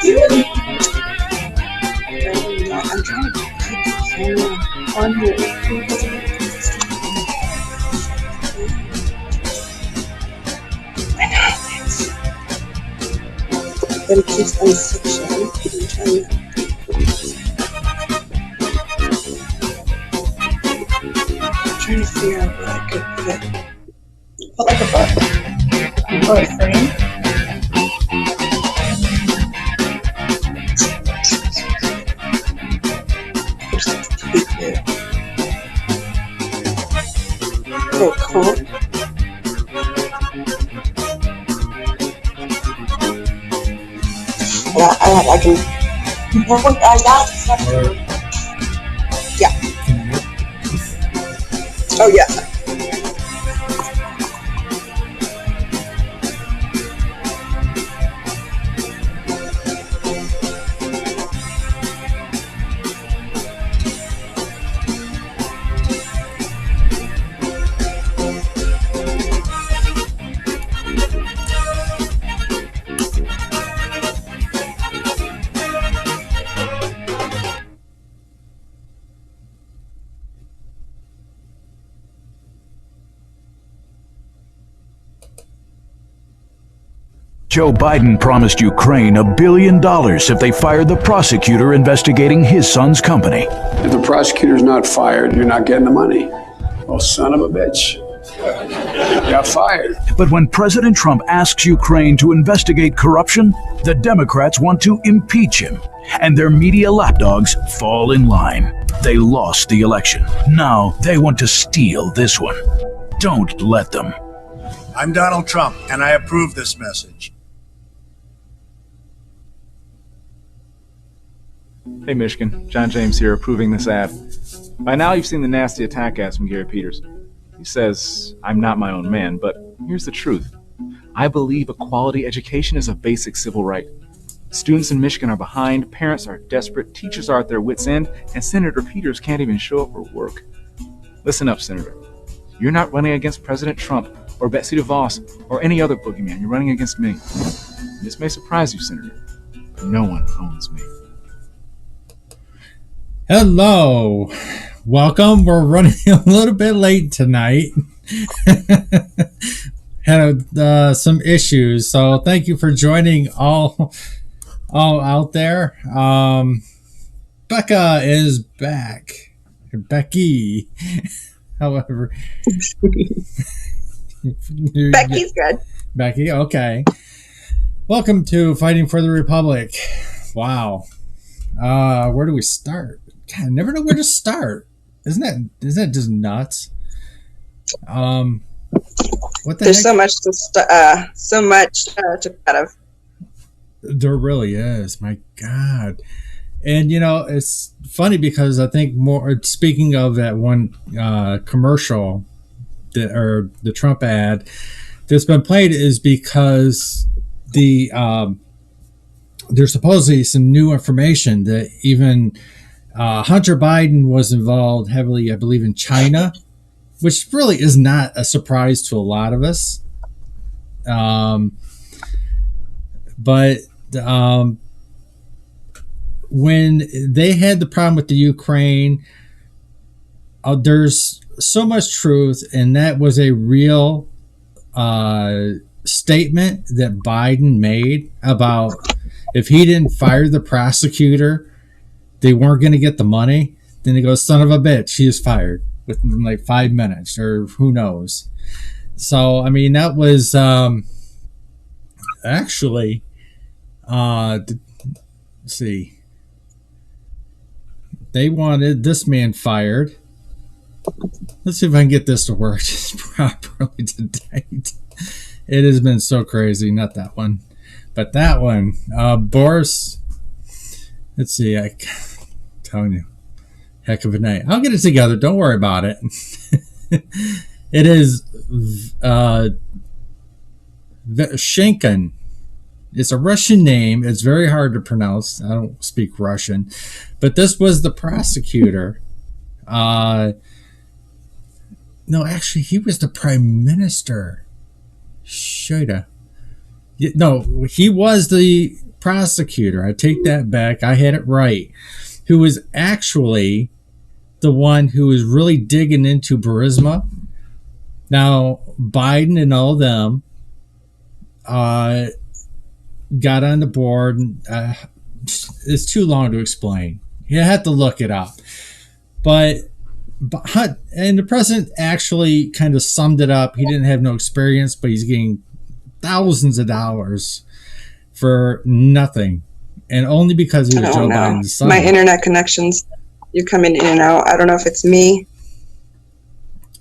I'm trying to put the camera on here. I know but it keeps unsuction. I'm trying to figure out what I could put like a book or a frame. Oh, cool. I can. I got something. Yeah. Oh, yeah. Joe Biden promised Ukraine $1 billion if they fired the prosecutor investigating his son's company. If the prosecutor's not fired, you're not getting the money. Oh, son of a bitch. Got fired. But when President Trump asks Ukraine to investigate corruption, the Democrats want to impeach him, and their media lapdogs fall in line. They lost the election. Now they want to steal this one. Don't let them. I'm Donald Trump, and I approve this message. Hey Michigan, John James here, approving this ad. By now you've seen the nasty attack ads from Gary Peters. He says, I'm not my own man, but here's the truth. I believe a quality education is a basic civil right. Students in Michigan are behind, parents are desperate, teachers are at their wits' end, and Senator Peters can't even show up for work. Listen up, Senator. You're not running against President Trump or Betsy DeVos or any other boogeyman. You're running against me. This may surprise you, Senator, but no one owns me. Hello, welcome. We're running a little bit late tonight. Had some issues, so thank you for joining all out there. Becca is back. Becky, however, Becky's good. Becky, okay. Welcome to Fighting for the Republic. Wow. Where do we start? God, I never know where to start. Isn't that just nuts? What the There's heck? so much to cut of. There really is. My God. And it's funny because I think more. Speaking of that one commercial, or the Trump ad that's been played, is because there's supposedly some new information that even Hunter Biden was involved heavily, I believe, in China, which really is not a surprise to a lot of us. But when they had the problem with the Ukraine, there's so much truth, and that was a real statement that Biden made about if he didn't fire the prosecutor, they weren't going to get the money. Then he goes, son of a bitch, he is fired within like 5 minutes, or who knows. So, I mean, that was actually, let's see, they wanted this man fired. Let's see if I can get this to work properly today. It has been so crazy. Not that one, but that one. Boris, let's see, I'm telling you, heck of a night. I'll get it together. Don't worry about it. It is Shenkin. It's a Russian name. It's very hard to pronounce. I don't speak Russian. But this was the prosecutor. No, actually, he was the prime minister. Shoulda. No, he was the prosecutor, I take that back, I had it right, who was actually the one who was really digging into Burisma. Now, Biden and all of them got on the board. It's too long to explain. You have to look it up. And the president actually kind of summed it up. He didn't have no experience, but he's getting thousands of dollars for nothing. And only because he was Joe Biden's son. My internet connections, you're coming in and out. I don't know if it's me.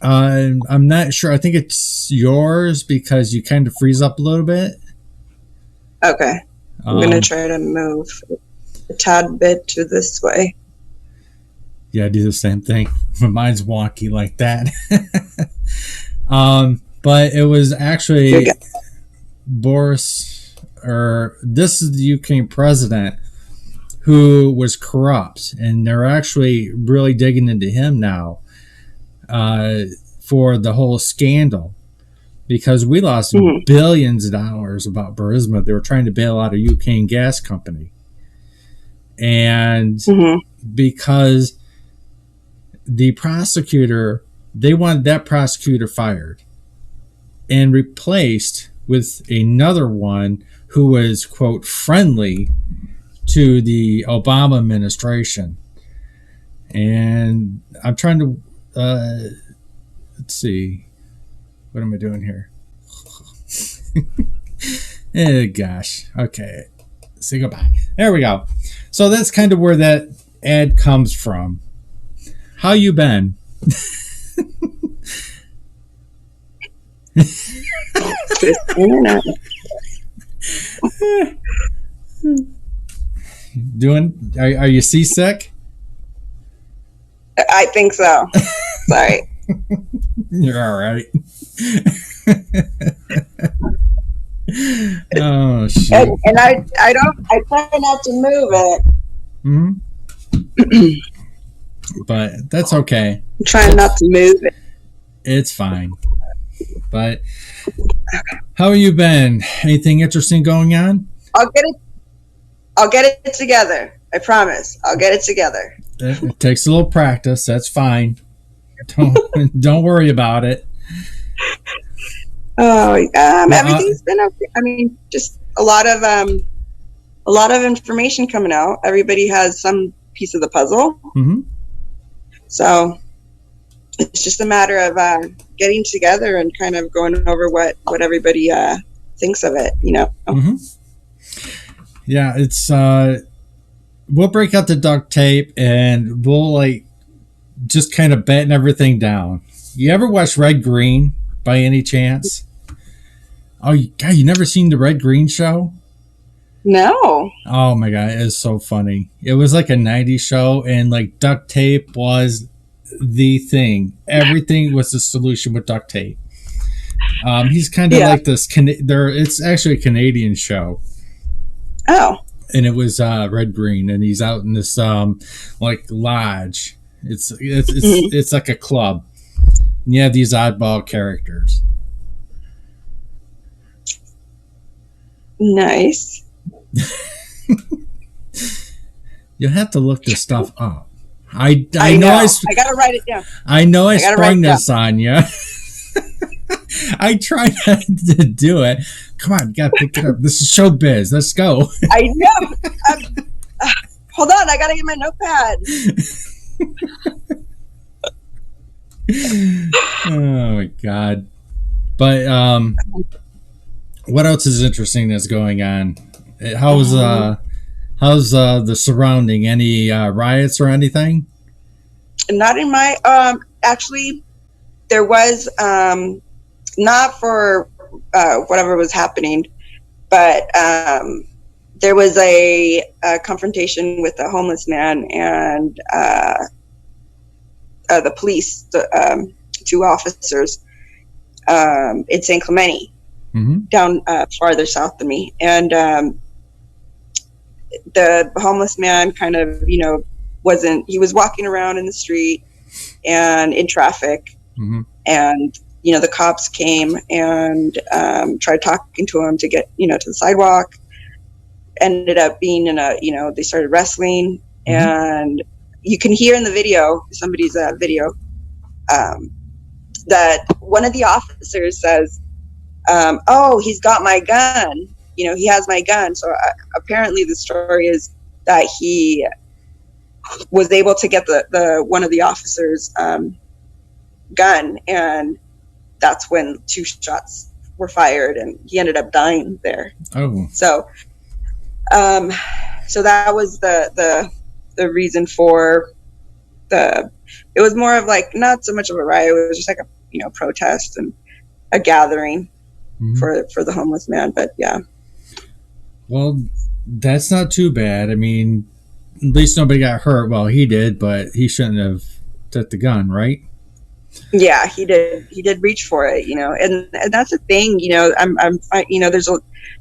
I'm not sure. I think it's yours because you kind of freeze up a little bit. Okay. I'm going to try to move a tad bit to this way. Yeah, I do the same thing. Mine's wonky like that. But it was actually Boris, or this is the Ukraine president, who was corrupt. And they're actually really digging into him now for the whole scandal. Because we lost billions of dollars about Burisma. They were trying to bail out a Ukraine gas company. And because the prosecutor, they wanted that prosecutor fired and replaced with another one who was, quote, friendly to the Obama administration. And I'm trying to, let's see, what am I doing here? Gosh. Okay. Say goodbye. There we go. So that's kind of where that ad comes from. How you been? Doing? Are you seasick? I think so. Sorry. You're all right. Oh shit! And I try not to move it. Mm-hmm. But that's okay. I'm trying not to move it. It's fine. But how have you been? Anything interesting going on? I'll get it together. I promise. I'll get it together. It takes a little practice. That's fine. Don't worry about it. Oh, everything's been okay. I mean, just a lot of information coming out. Everybody has some piece of the puzzle. Mm-hmm. So it's just a matter of getting together and kind of going over what everybody thinks of it, you know. Mm-hmm. Yeah, it's we'll break out the duct tape and we'll just kind of batten everything down. You ever watch Red Green by any chance? Oh, God, you never seen the Red Green show? No. Oh my God, it's so funny. It was like a 90s show, and duct tape was the thing. Everything was the solution with duct tape. He's kind of like this. It's actually a Canadian show. Oh. And it was Red Green, and he's out in this lodge. It's like a club. And you have these oddball characters. Nice. You'll have to look this stuff up. I know. I gotta write it down. I know I sprung this on you. I tried to do it. Come on, you gotta pick it up. This is showbiz. Let's go. I know. Hold on, I gotta get my notepad. Oh my God. But what else is interesting that's going on? How's the surrounding? Any riots or anything? Not in my actually there was not for whatever was happening, but there was a confrontation with a homeless man and the police, two officers in San Clemente, down farther south than me. And the homeless man kind of, he was walking around in the street and in traffic. And, the cops came and tried talking to him to get, to the sidewalk. ended up being in a, they started wrestling, and you can hear in the video, somebody's video, that one of the officers says, oh, he's got my gun. He has my gun. So apparently the story is that he was able to get the one of the officers' gun, and that's when 2 shots were fired, and he ended up dying there. Oh. So that was the reason for it was more of like, not so much of a riot, it was just like a protest and a gathering for the homeless man. But yeah. Well, that's not too bad. I mean, at least nobody got hurt. Well, he did, but he shouldn't have took the gun, right? Yeah, he did reach for it, and that's the thing, there's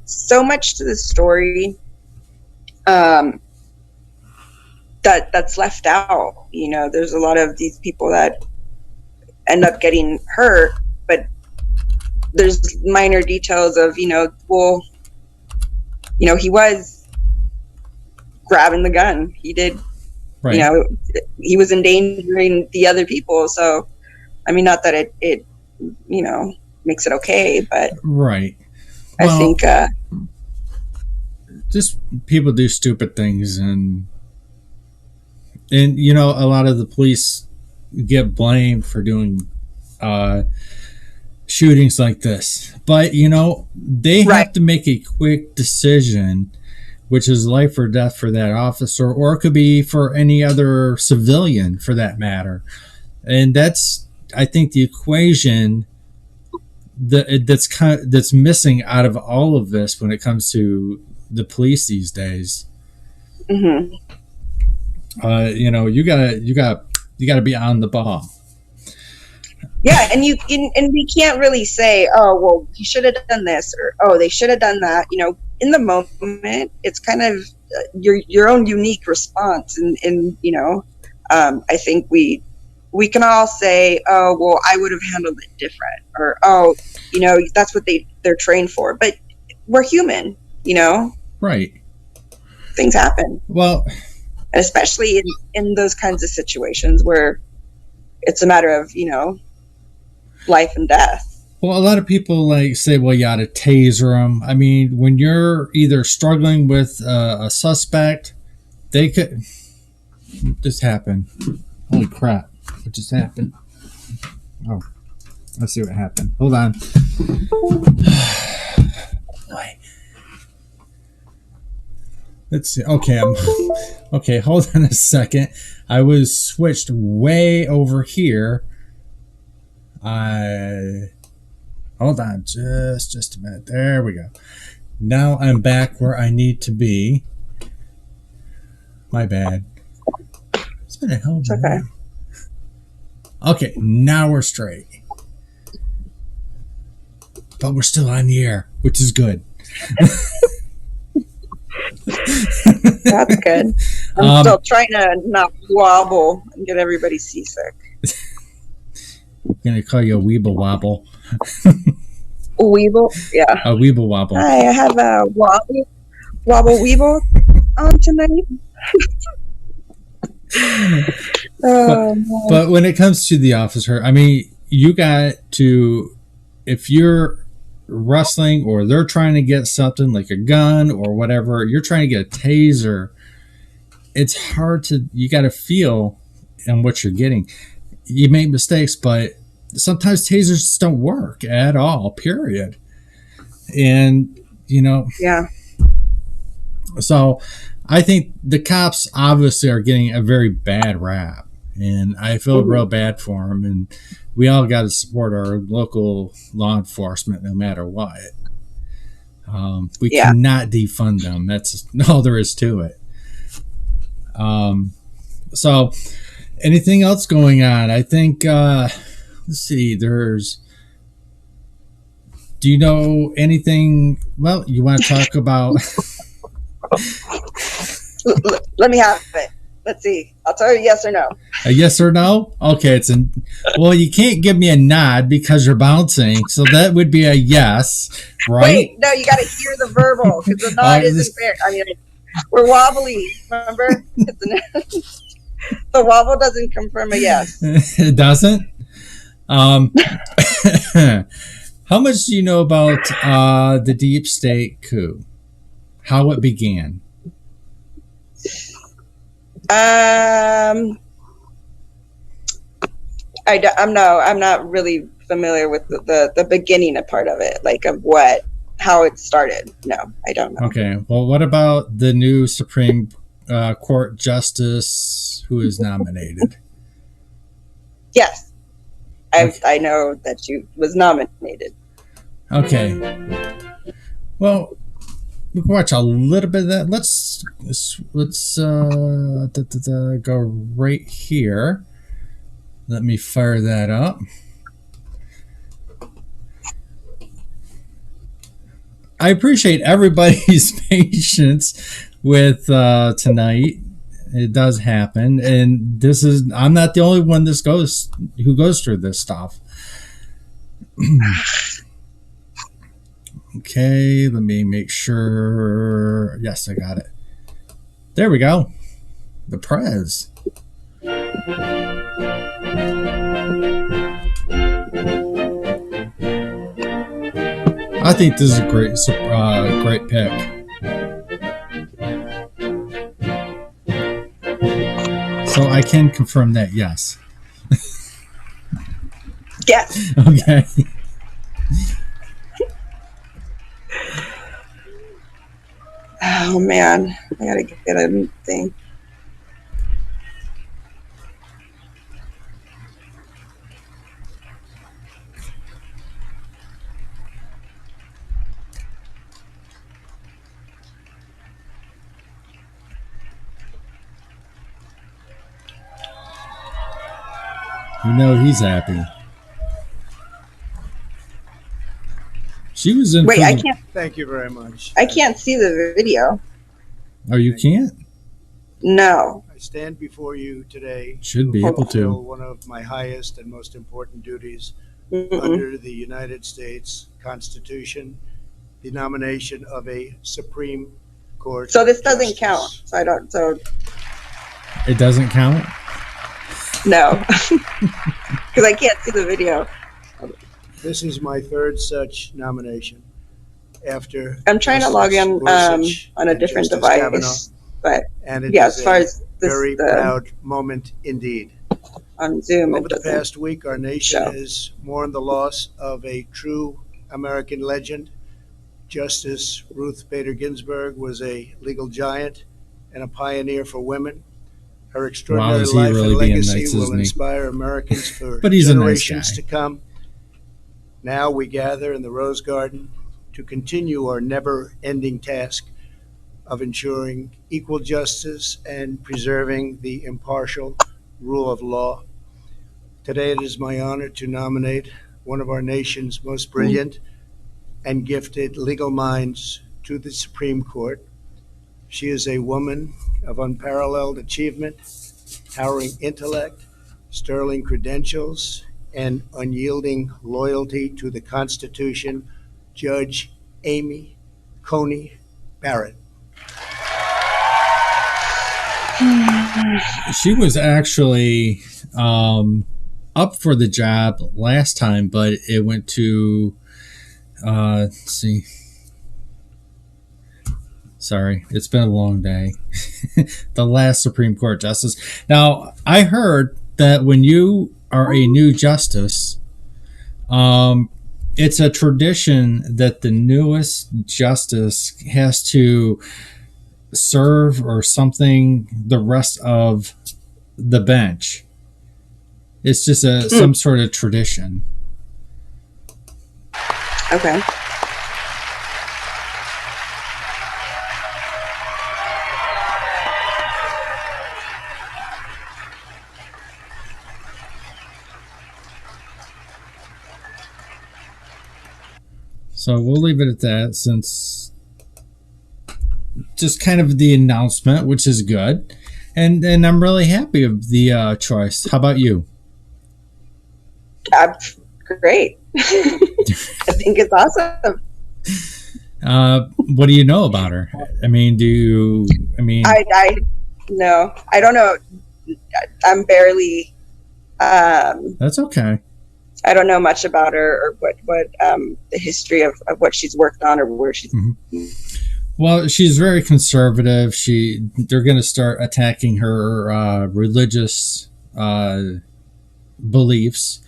so much to the story that's left out. There's a lot of these people that end up getting hurt, but there's minor details of, he was grabbing the gun. He did, right. He was endangering the other people. So, I mean, not that it makes it okay, but right. I think just people do stupid things, and a lot of the police get blamed for doing shootings like this, but they have to make a quick decision, which is life or death for that officer, or it could be for any other civilian for that matter. And that's, I think, the equation that's missing out of all of this when it comes to the police these days. Mm-hmm. You gotta be on the ball. Yeah, and we can't really say, oh, well, he should have done this, or oh, they should have done that. In the moment, it's kind of your own unique response, and I think we can all say, oh, well, I would have handled it different, or oh, that's what they're trained for. But we're human, right? Things happen. Well, and especially in those kinds of situations where it's a matter of life and death. Well, a lot of people say, well, you ought to taser them. I mean, when you're either struggling with a suspect, they could. What just happened? Holy crap! What just happened? Oh, let's see what happened. Hold on. Let's see. Okay, okay. Hold on a second. I was switched way over here. Hold on just a minute. There we go. Now I'm back where I need to be. My bad. It's been a hell of a okay. Okay, now we're straight. But we're still on the air, which is good. That's good. I'm still trying to not wobble and get everybody seasick. I'm gonna call you a weeble wobble. A weeble? Yeah. A weeble wobble. Hi, I have a wobble weeble on tonight. But when it comes to the officer, I mean, you got to, if you're wrestling or they're trying to get something like a gun or whatever, you're trying to get a taser, it's hard to, you got to feel in what you're getting. You make mistakes, but sometimes tasers just don't work at all, period. And, yeah. So I think the cops obviously are getting a very bad rap, and I feel real bad for them. And we all got to support our local law enforcement no matter what. We cannot defund them. That's all there is to it. So anything else going on? I think, let's see, do you know anything? Well, you want to talk about... Let me have it. Let's see. I'll tell you yes or no. A yes or no? Okay, it's a well. You can't give me a nod because you're bouncing, so that would be a yes, right? Wait, no, you got to hear the verbal because the nod isn't fair. I mean, we're wobbly. Remember, the wobble doesn't confirm a yes. It doesn't. How much do you know about the deep state coup? How it began? I'm not really familiar with the beginning part of it, like of how it started. No, I don't know. Okay. Well, what about the new Supreme Court justice who is nominated? Yes, I know that she was nominated. Okay. Well, we can watch a little bit of that. Let's go right here. Let me fire that up. I appreciate everybody's patience with tonight. It does happen, and I'm not the only one who goes through this stuff. Okay, let me make sure. Yes, I got it. There we go. The Prez. I think this is a great pick. So I can confirm that, yes. Yes. Okay. Oh man, I gotta get a thing. You know he's happy. She was in. Wait, I can't. Thank you very much. I can't see the video. Oh, you can't? No. I stand before you today. Should be able to. Fulfill one of my highest and most important duties under the United States Constitution, the nomination of a Supreme Court. So this doesn't justice. count. So I don't. So It doesn't count? no, because I can't see the video. This is my third such nomination. After I'm trying to log in Gorsuch on a and different Justice device, Kavanaugh, but and it yeah, is as far a as this very proud moment indeed. on Zoom, Over it the doesn't. past week, our nation show. has mourned the loss of a true American legend. Justice Ruth Bader Ginsburg was a legal giant and a pioneer for women. Her extraordinary is he life really and being legacy nice, will isn't he? inspire Americans for But he's a nice generations guy. to come. Now we gather in the Rose Garden to continue our never-ending task of ensuring equal justice and preserving the impartial rule of law. Today it is my honor to nominate one of our nation's most brilliant and gifted legal minds to the Supreme Court. She is a woman of unparalleled achievement, towering intellect, sterling credentials, and unyielding loyalty to the Constitution, Judge Amy Coney Barrett. She was actually up for the job last time, but it went to let's see. Sorry, it's been a long day. The last Supreme Court justice. Now, I heard that when you are a new justice, it's a tradition that the newest justice has to serve or something the rest of the bench. It's just some sort of tradition. Okay. So we'll leave it at that, since just kind of the announcement, which is good. And I'm really happy of the choice. How about you? Great. I think it's awesome. What do you know about her? I mean, I no, I don't know. I'm barely. That's okay. I don't know much about her or what the history of what she's worked on or where she's. Mm-hmm. Well, she's very conservative. They're going to start attacking her religious beliefs.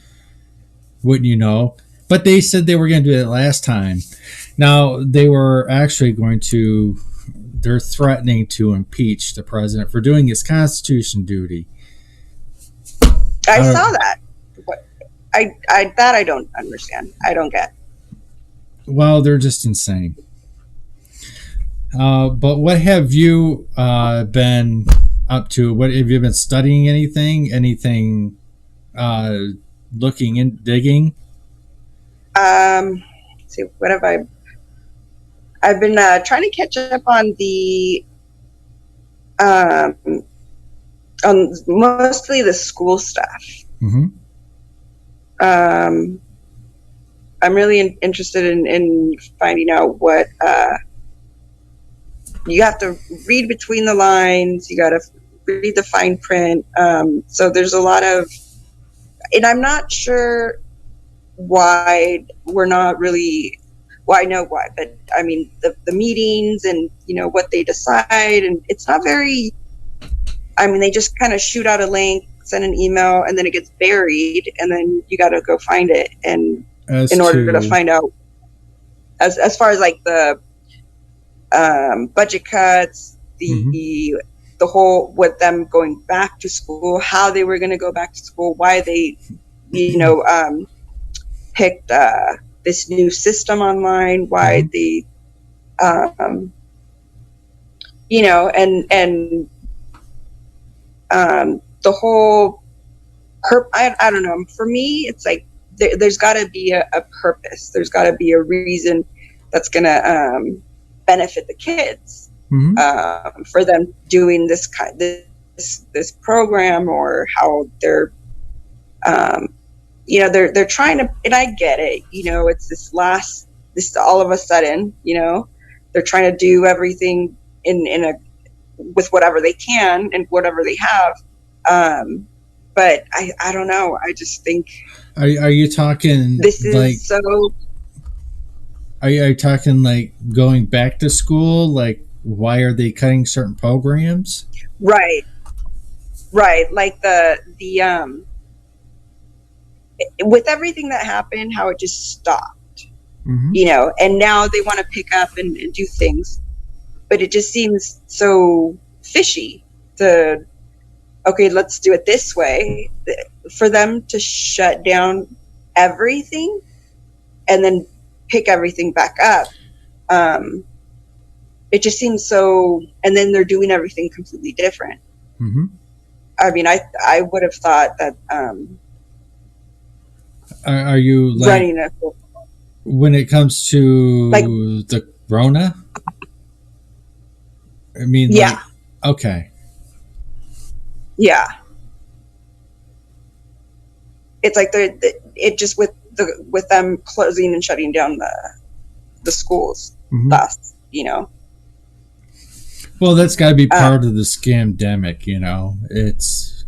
Wouldn't you know? But they said they were going to do it last time. Now they were actually going to. They're threatening to impeach the president for doing his constitution duty. I saw that. I don't understand. I don't get. Well, they're just insane. But what have you been up to? What have you been studying? Anything? Anything? Looking and digging. Let's see, what have I? I've been trying to catch up on the on mostly the school stuff. Mm-hmm. I'm really interested in finding out what you have to read between the lines. You got to read the fine print. So there's a lot of, and I'm not sure why we're not really. Well, I know why, but I mean the meetings and what they decide, and it's not very. I mean, they just kind of shoot out a link, send an email, and then it gets buried, and then you got to go find it, and in order to find out, as far as like the budget cuts, the whole with them going back to school, how they were going to go back to school, why they, picked this new system online, why they, and the whole I don't know. For me, it's like there's got to be a purpose. There's got to be a reason that's going to benefit the kids for them doing this program, or how they're they're trying to. And I get it. It's this all of a sudden. They're trying to do everything with whatever they can and whatever they have. But I don't know. I just think. Are you talking? This is like, so. Are you talking like going back to school? Like, why are they cutting certain programs? Right. Like the with everything that happened, how it just stopped. And now they want to pick up and do things, but it just seems so fishy to. Okay, let's do it this way. For them to shut down everything and then pick everything back up, it just seems so. And then they're doing everything completely different. I mean, I would have thought that. Are you like running when it comes to like, the Rona? I mean, yeah. Okay. Yeah, it's like it just with them closing and shutting down the schools. Thus, Well, that's got to be part of the scamdemic. It's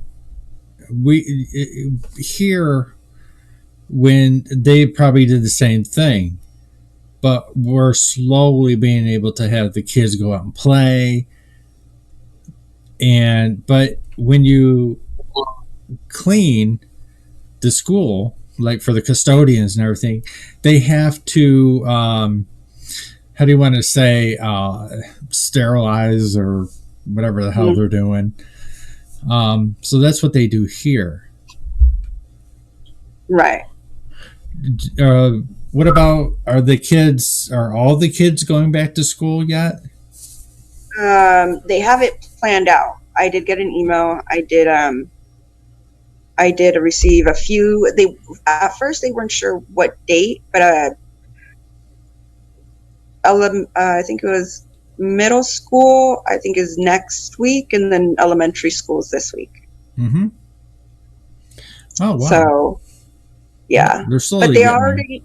here when they probably did the same thing, but we're slowly being able to have the kids go out and play. But when you clean the school, like for the custodians and everything, they have to, how do you want to say, sterilize or whatever the hell they're doing. So that's what they do here. Right. What about, are all the kids going back to school yet? They have it planned out. I did get an email. I did receive a few. At first they weren't sure what date, but I think it was middle school, I think, is next week, and then elementary school is this week. Mm-hmm. Oh, wow. So, yeah. They're slowly But they getting already,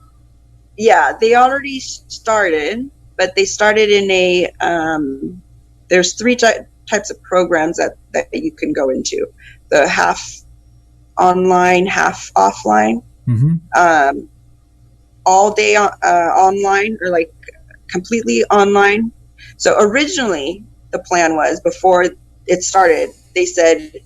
they already started, but they started in there's three types of programs that you can go into. The half online, half offline. Mm-hmm. All day online, or like completely online. So originally the plan was, before it started, they said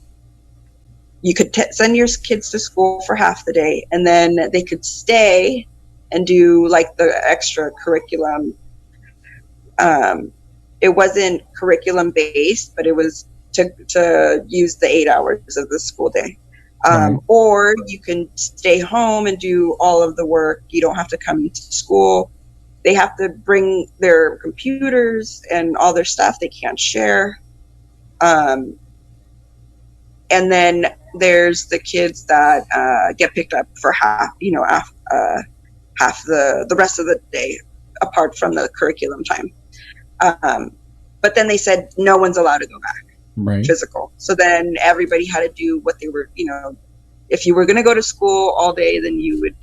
you could send your kids to school for half the day, and then they could stay and do like the extra curriculum. It wasn't curriculum based, but it was to use the 8 hours of the school day. Right. Or you can stay home and do all of the work. You don't have to come to school. They have to bring their computers and all their stuff. They can't share. And then there's the kids that get picked up for half the rest of the day, apart from the curriculum time. But then they said no one's allowed to go back. Right. Physical. So then everybody had to do what they were, if you were going to go to school all day, then you would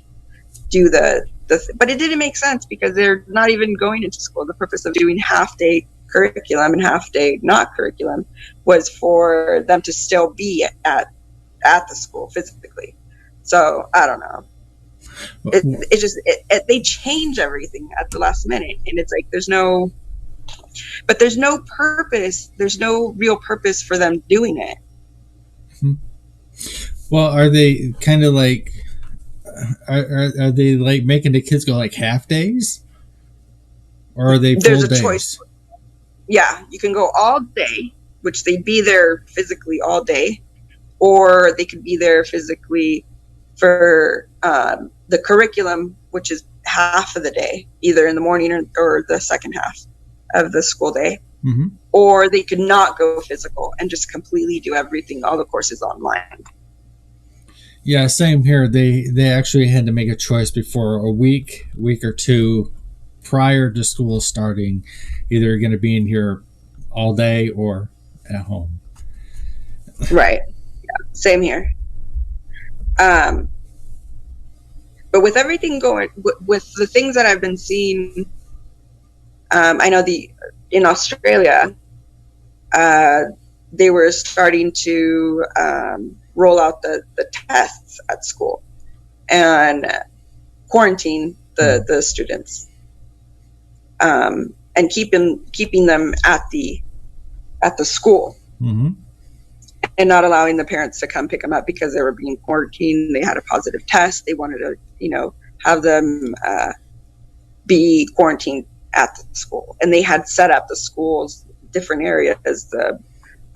do but it didn't make sense, because they're not even going into school. The purpose of doing half day curriculum and half day not curriculum was for them to still be at the school physically. So I don't know. They change everything at the last minute, and it's like there's no purpose. There's no real purpose for them doing it. Well, are they kind of like, are they like making the kids go like half days, or are they full There's a days? choice. Yeah, you can go all day, which they'd be there physically all day, or they could be there physically for the curriculum, which is half of the day, either in the morning or the second half of the school day. Mm-hmm. Or they could not go physical and just completely do everything, all the courses online. Yeah, same here. They actually had to make a choice before a week or two prior to school starting, either going to be in here all day or at home. Right. Yeah, same here. But with everything going, with the things that I've been seeing, I know in Australia, they were starting to roll out the tests at school and quarantine the students, and keeping them at the school. Mm-hmm. And not allowing the parents to come pick them up because they were being quarantined. They had a positive test. They wanted to, have them be quarantined at the school. And they had set up the school's different areas, the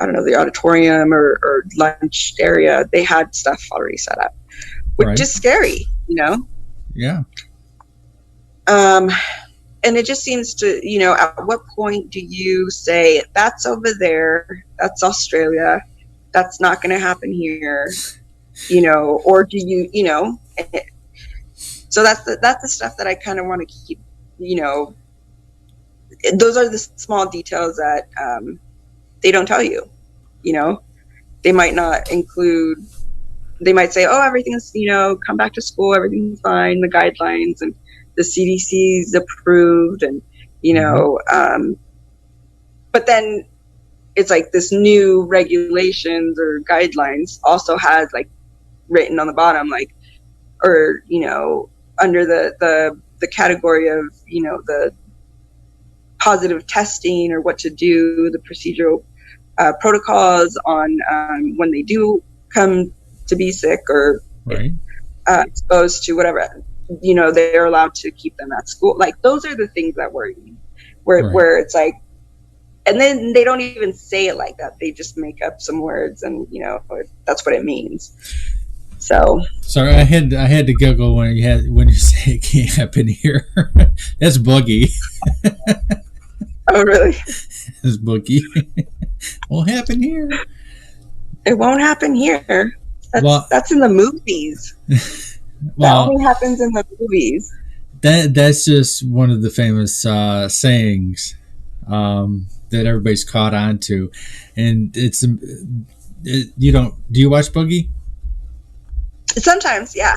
auditorium or lunch area. They had stuff already set up, which is scary, Yeah. And it just seems to, at what point do you say, that's over there, that's Australia, that's not going to happen here, or do you, so that's the stuff that I kind of want to keep, those are the small details that they don't tell you, they might not include, they might say, oh, everything's, come back to school, everything's fine, the guidelines and the CDC's approved, and, but then it's like this new regulations or guidelines also has like written on the bottom, like, or, under the category of, the positive testing or what to do, the procedural protocols on when they do come to be sick or exposed to whatever, they're allowed to keep them at school. Like, those are the things that worry me, where it's like, and then they don't even say it like that. They just make up some words, and that's what it means. So sorry, I had to Google when you say it can't happen here. That's boogie. Oh, really? That's boogie. Won't happen here. It won't happen here. That's in the movies. That only happens in the movies. That's just one of the famous sayings that everybody's caught on to, and you don't. Do you watch Boogie? Sometimes, yeah.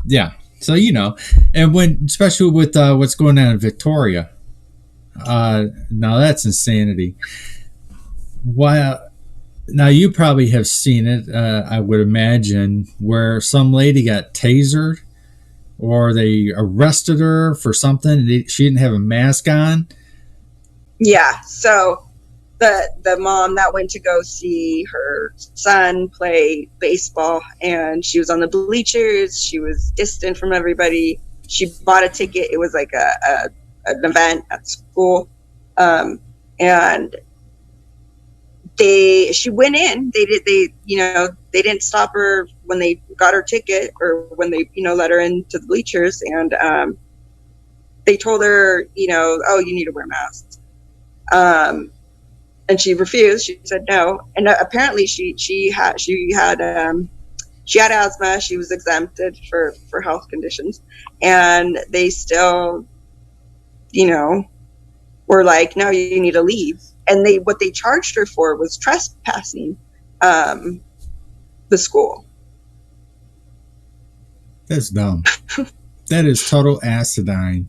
Yeah. So and especially with what's going on in Victoria, now that's insanity. Why? Now you probably have seen it. I would imagine where some lady got tasered, or they arrested her for something. She didn't have a mask on. Yeah. So the mom that went to go see her son play baseball, and she was on the bleachers. She was distant from everybody. She bought a ticket. It was like an event at school, and she went in. They didn't stop her when they got her ticket, or when they let her into the bleachers, and they told her, oh, you need to wear masks. And she refused. She said no. And apparently she had asthma. She was exempted for health conditions, and they still, were like, no, you need to leave. And what they charged her for was trespassing the school. That's dumb. That is total acidine.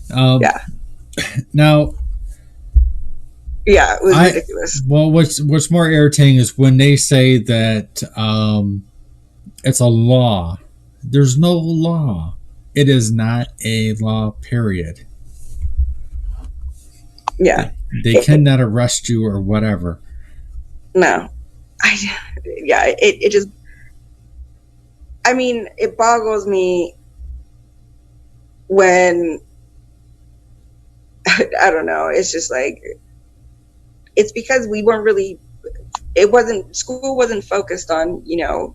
Yeah. Now. Yeah, it was ridiculous. Well, what's more irritating is when they say that it's a law. There's no law. It is not a law, period. Yeah. They cannot arrest you or whatever. No. It just, I mean, it boggles me when, I don't know, it's just like, it's because we weren't really, school wasn't focused on,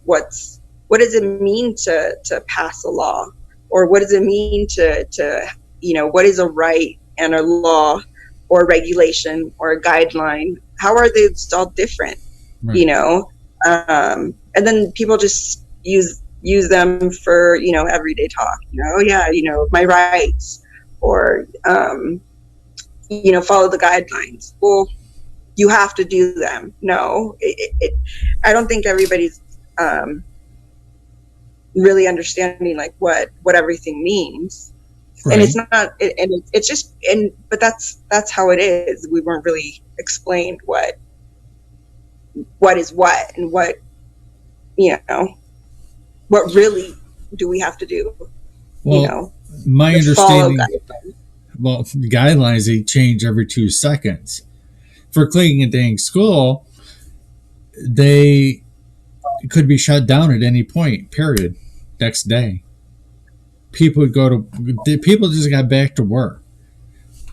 what does it mean to pass a law, or what does it mean to what is a right and a law or regulation or a guideline? How are they all different? Right. And then people just use them for, everyday talk, my rights, or, follow the guidelines. Well, you have to do them. No, I don't think everybody's really understanding like what everything means. Right. And it's not, and it's just, but that's how it is. We weren't really explained what is what, and what really do we have to do. Well, my understanding. Well, guidelines, they change every 2 seconds. For cleaning a dang school, they could be shut down at any point, period. Next day. People just got back to work.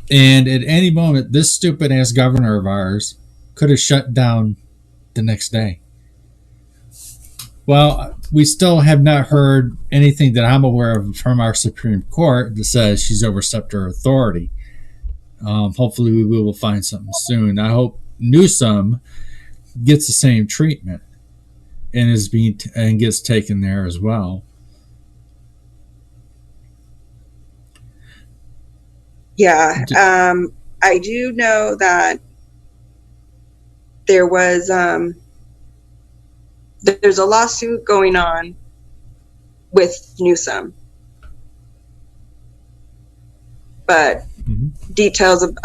And at any moment, this stupid ass governor of ours could have shut down the next day. Well, we still have not heard anything that I'm aware of from our Supreme Court that says she's overstepped her authority. Hopefully we will find something soon. I hope Newsom gets the same treatment and gets taken there as well. Yeah. I do know that there was there's a lawsuit going on with Newsom, but details of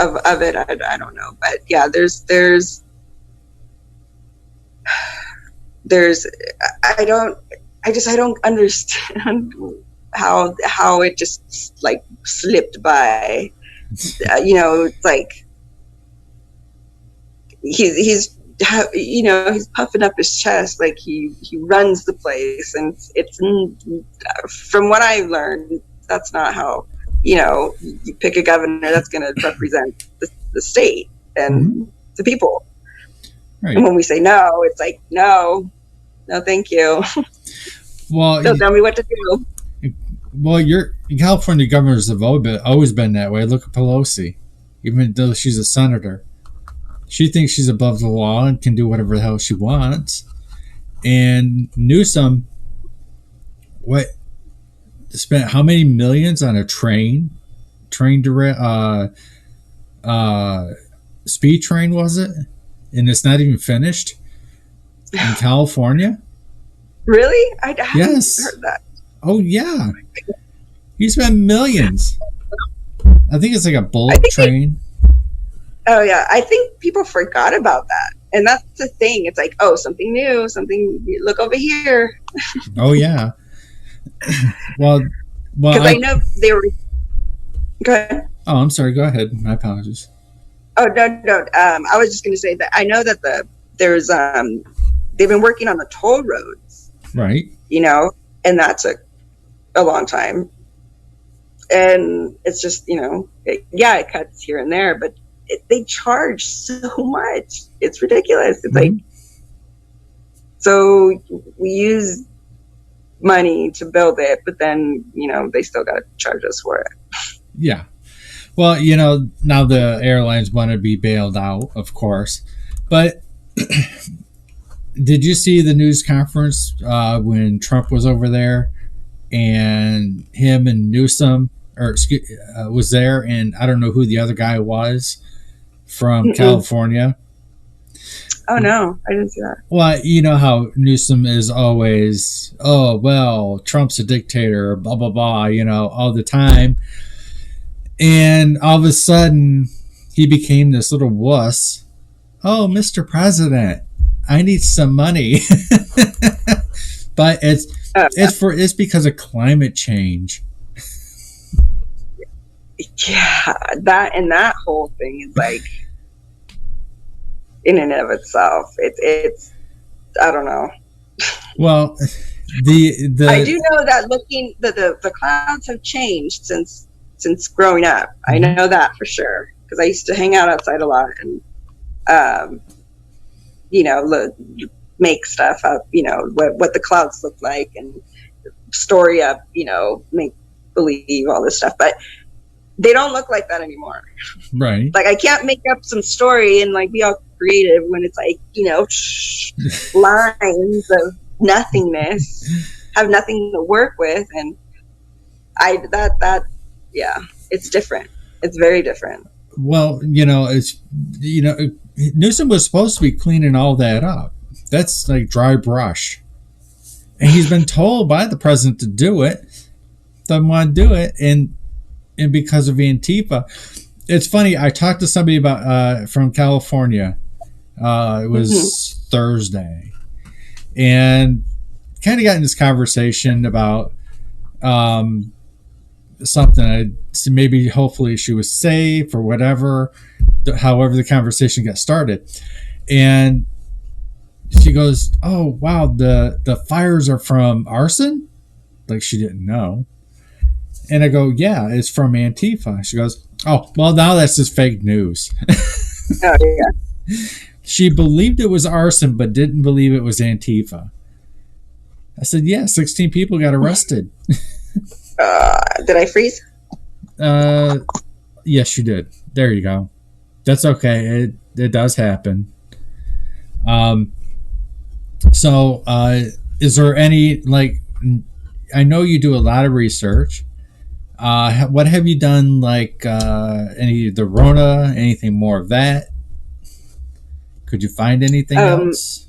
it, I don't know. But yeah, there's I don't understand how it just like slipped by. It's like he's puffing up his chest like he runs the place, and it's from what I've learned, that's not how you pick a governor that's going to represent the state and the people. Right. And when we say no, it's like no, thank you. Well, don't tell me what to do. Well, California governors have always been that way. Look at Pelosi, even though she's a senator. She thinks she's above the law and can do whatever the hell she wants. And Newsom, spent how many millions on a train to speed train, was it? And it's not even finished in California. Really? I haven't Yes. heard that. Oh yeah, he spent millions. I think it's like a bullet train. Oh yeah, I think people forgot about that, and that's the thing. It's like, oh, something new, something. Look over here. Oh yeah. Well, Because I know they were. Go ahead. Oh, I'm sorry. Go ahead. My apologies. Oh no. I was just going to say that I know that there's they've been working on the toll roads, Right. you know, and that took a long time. And it's just, you know, it cuts here and there, but they charge so much. It's ridiculous. It's like, so we use money to build it, but then, you know, they still got to charge us for it. Yeah. Well, you know, now the airlines want to be bailed out, of course. But did you see the news conference when Trump was over there and him and Newsom was there, and I don't know who the other guy was from California? Oh, no, I didn't see that. Well, you know how Newsom is always, oh, well, Trump's a dictator, blah, blah, blah, you know, all the time. And all of a sudden, he became this little wuss. Oh, Mr. President, I need some money. But it's because of climate change. Yeah, that whole thing is like, in and of itself, it's I don't know. Well, the I do know that looking the clouds have changed since growing up. I know that for sure because I used to hang out outside a lot and you know, make stuff up, you know, what the clouds look like and story up, you know, make believe all this stuff, but they don't look like that anymore. Right. Like I can't make up some story and like be all creative when it's like, you know, lines of nothingness, have nothing to work with, and it's different. It's very different. Well, you know, Newsom was supposed to be cleaning all that up. That's like dry brush, and he's been told by the president to do it. Doesn't want to do it, and because of Antifa. It's funny. I talked to somebody about from California. It was Thursday, and kind of got in this conversation about something. Maybe, hopefully, she was safe or whatever. However, the conversation got started, and she goes, "Oh wow, the fires are from arson." Like she didn't know. And I go, "Yeah, it's from Antifa." She goes, "Oh, well, now that's just fake news." Oh yeah. She believed it was arson, but didn't believe it was Antifa. I said, "Yeah, 16 people got arrested." Did I freeze? Yes, you did. There you go. That's okay. It does happen. So, is there any, like, I know you do a lot of research. What have you done, like, any the Rona, anything more of that? Could you find anything else?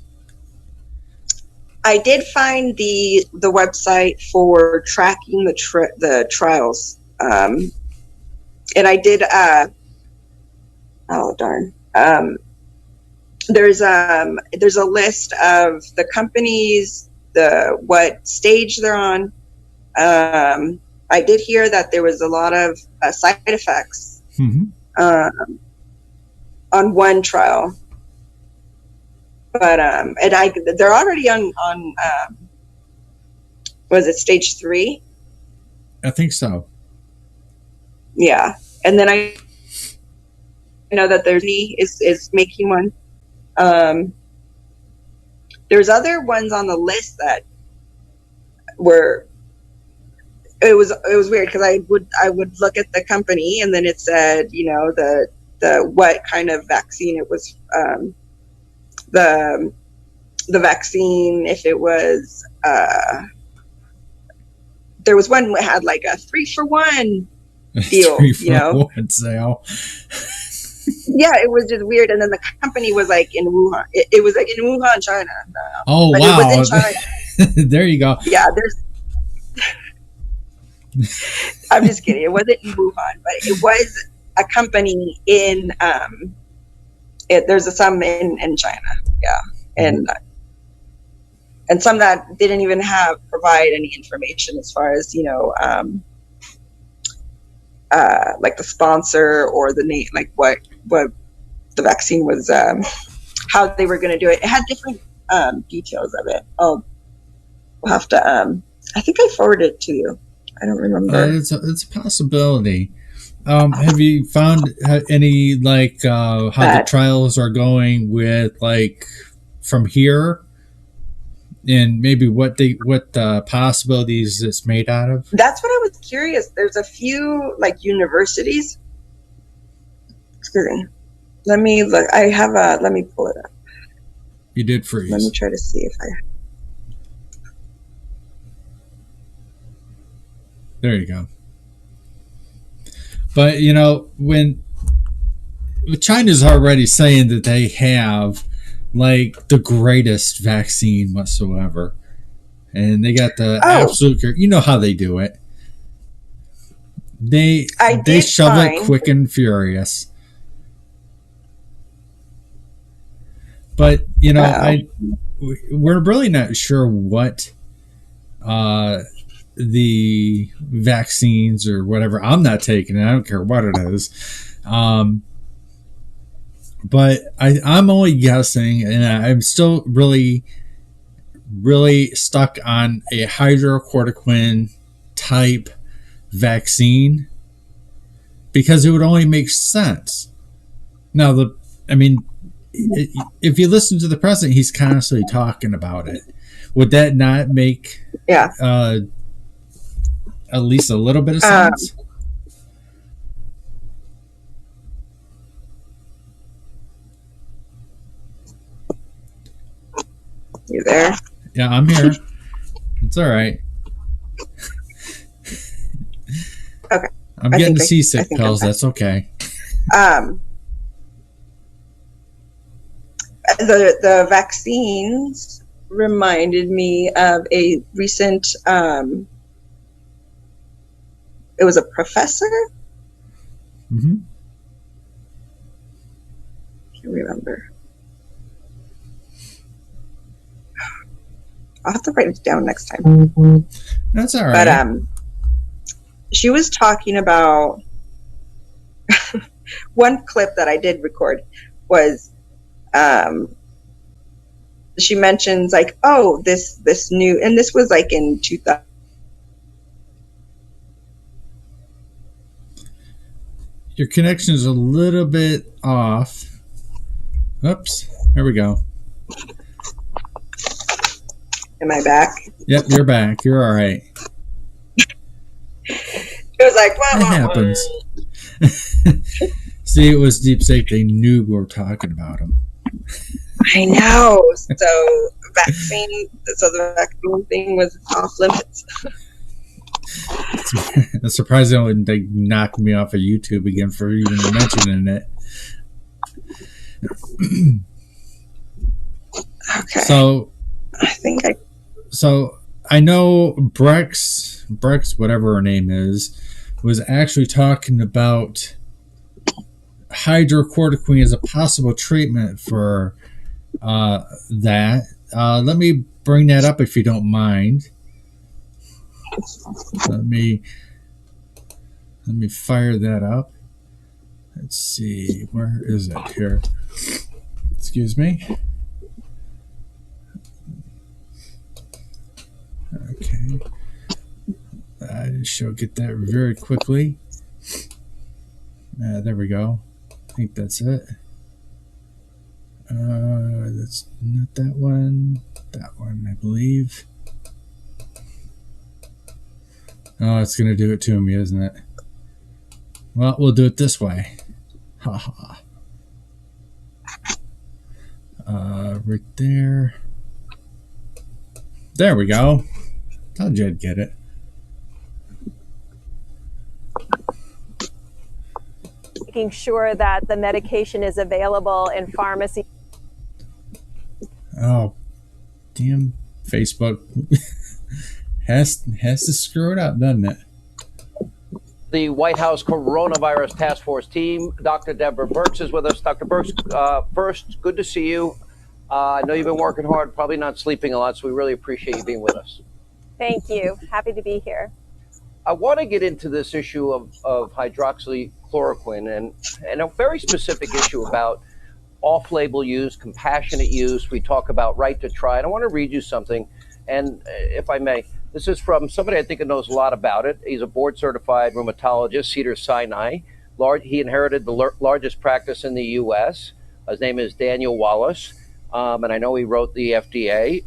I did find the website for tracking the trials, and I did. Oh darn! There's a list of the companies, what stage they're on. I did hear that there was a lot of side effects on one trial. But they're already on was it stage 3? I think so. Yeah, and then I know that is making one. There's other ones on the list that were. It was weird because I would look at the company and then it said, you know, the what kind of vaccine it was. The vaccine, if it was there was one that had like a 3-for-1 deal, 3-for-1 sale. Yeah, it was just weird. And then the company was like in Wuhan. It was like in Wuhan, China. Oh, But wow. it was in China. There you go. Yeah, I'm just kidding. It wasn't in Wuhan, but it was a company in there's some in China. Yeah. And some that didn't even provide any information as far as, like the sponsor or the name, like what the vaccine was, how they were going to do it. It had different details of it. Oh, we'll have to, I think I forwarded it to you. I don't remember. It's a possibility. Have you found any, like, how the trials are going with, like, from here? And maybe what possibilities it's made out of? That's what I was curious. There's a few like universities. Excuse me. Let me look. Let me pull it up. You did freeze. Let me try to see if I. There you go. But when China's already saying that they have like the greatest vaccine whatsoever, and they got the absolute, how they do it. They shove it quick and furious. But we're really not sure what the vaccines or whatever. I'm not taking it. I don't care what it is. But I'm only guessing, and I'm still really, really stuck on a hydrocortisone type vaccine because it would only make sense. Now, if you listen to the president, he's constantly talking about it. Would that not make at least a little bit of sense? You there? Yeah, I'm here. It's all right. Okay. I'm getting seasick pills. That's okay. The vaccines reminded me of a recent. It was a professor. Mm-hmm. Can't remember. I'll have to write it down next time. That's all right. But she was talking about one clip that I did record was she mentions like, oh, this new, and this was like in 2000. Your connection is a little bit off. Oops. There we go. Am I back? Yep, you're back. You're all right. It was like, well, it happens. See, it was Deep State. They knew we were talking about them. I know. So the vaccine thing was off limits. It's surprising when they knocked me off of YouTube again for even mentioning it. Okay. So I know Brex, whatever her name is, was actually talking about hydrocortisone as a possible treatment for that. Let me bring that up if you don't mind. Let me fire that up. Let's see, where is it here? Excuse me. Okay. I shall get that very quickly. There we go. I think that's it. That's not that one. That one, I believe. Oh, it's going to do it to me, isn't it? Well, we'll do it this way. Ha ha. Right there. There we go. Told you I'd get it. making sure that the medication is available in pharmacy. Oh, damn! Facebook has to screw it up, doesn't it? The White House Coronavirus Task Force team. Dr. Deborah Birx is with us. Dr. Birx, first, good to see you. I know you've been working hard, probably not sleeping a lot, so we really appreciate you being with us. Thank you. Happy to be here. I want to get into this issue of hydroxychloroquine and a very specific issue about off-label use, compassionate use. We talk about right to try. And I want to read you something, and if I may, this is from somebody I think who knows a lot about it. He's a board-certified rheumatologist, Cedars-Sinai. He inherited the largest practice in the U.S. His name is Daniel Wallace, and I know he wrote the FDA.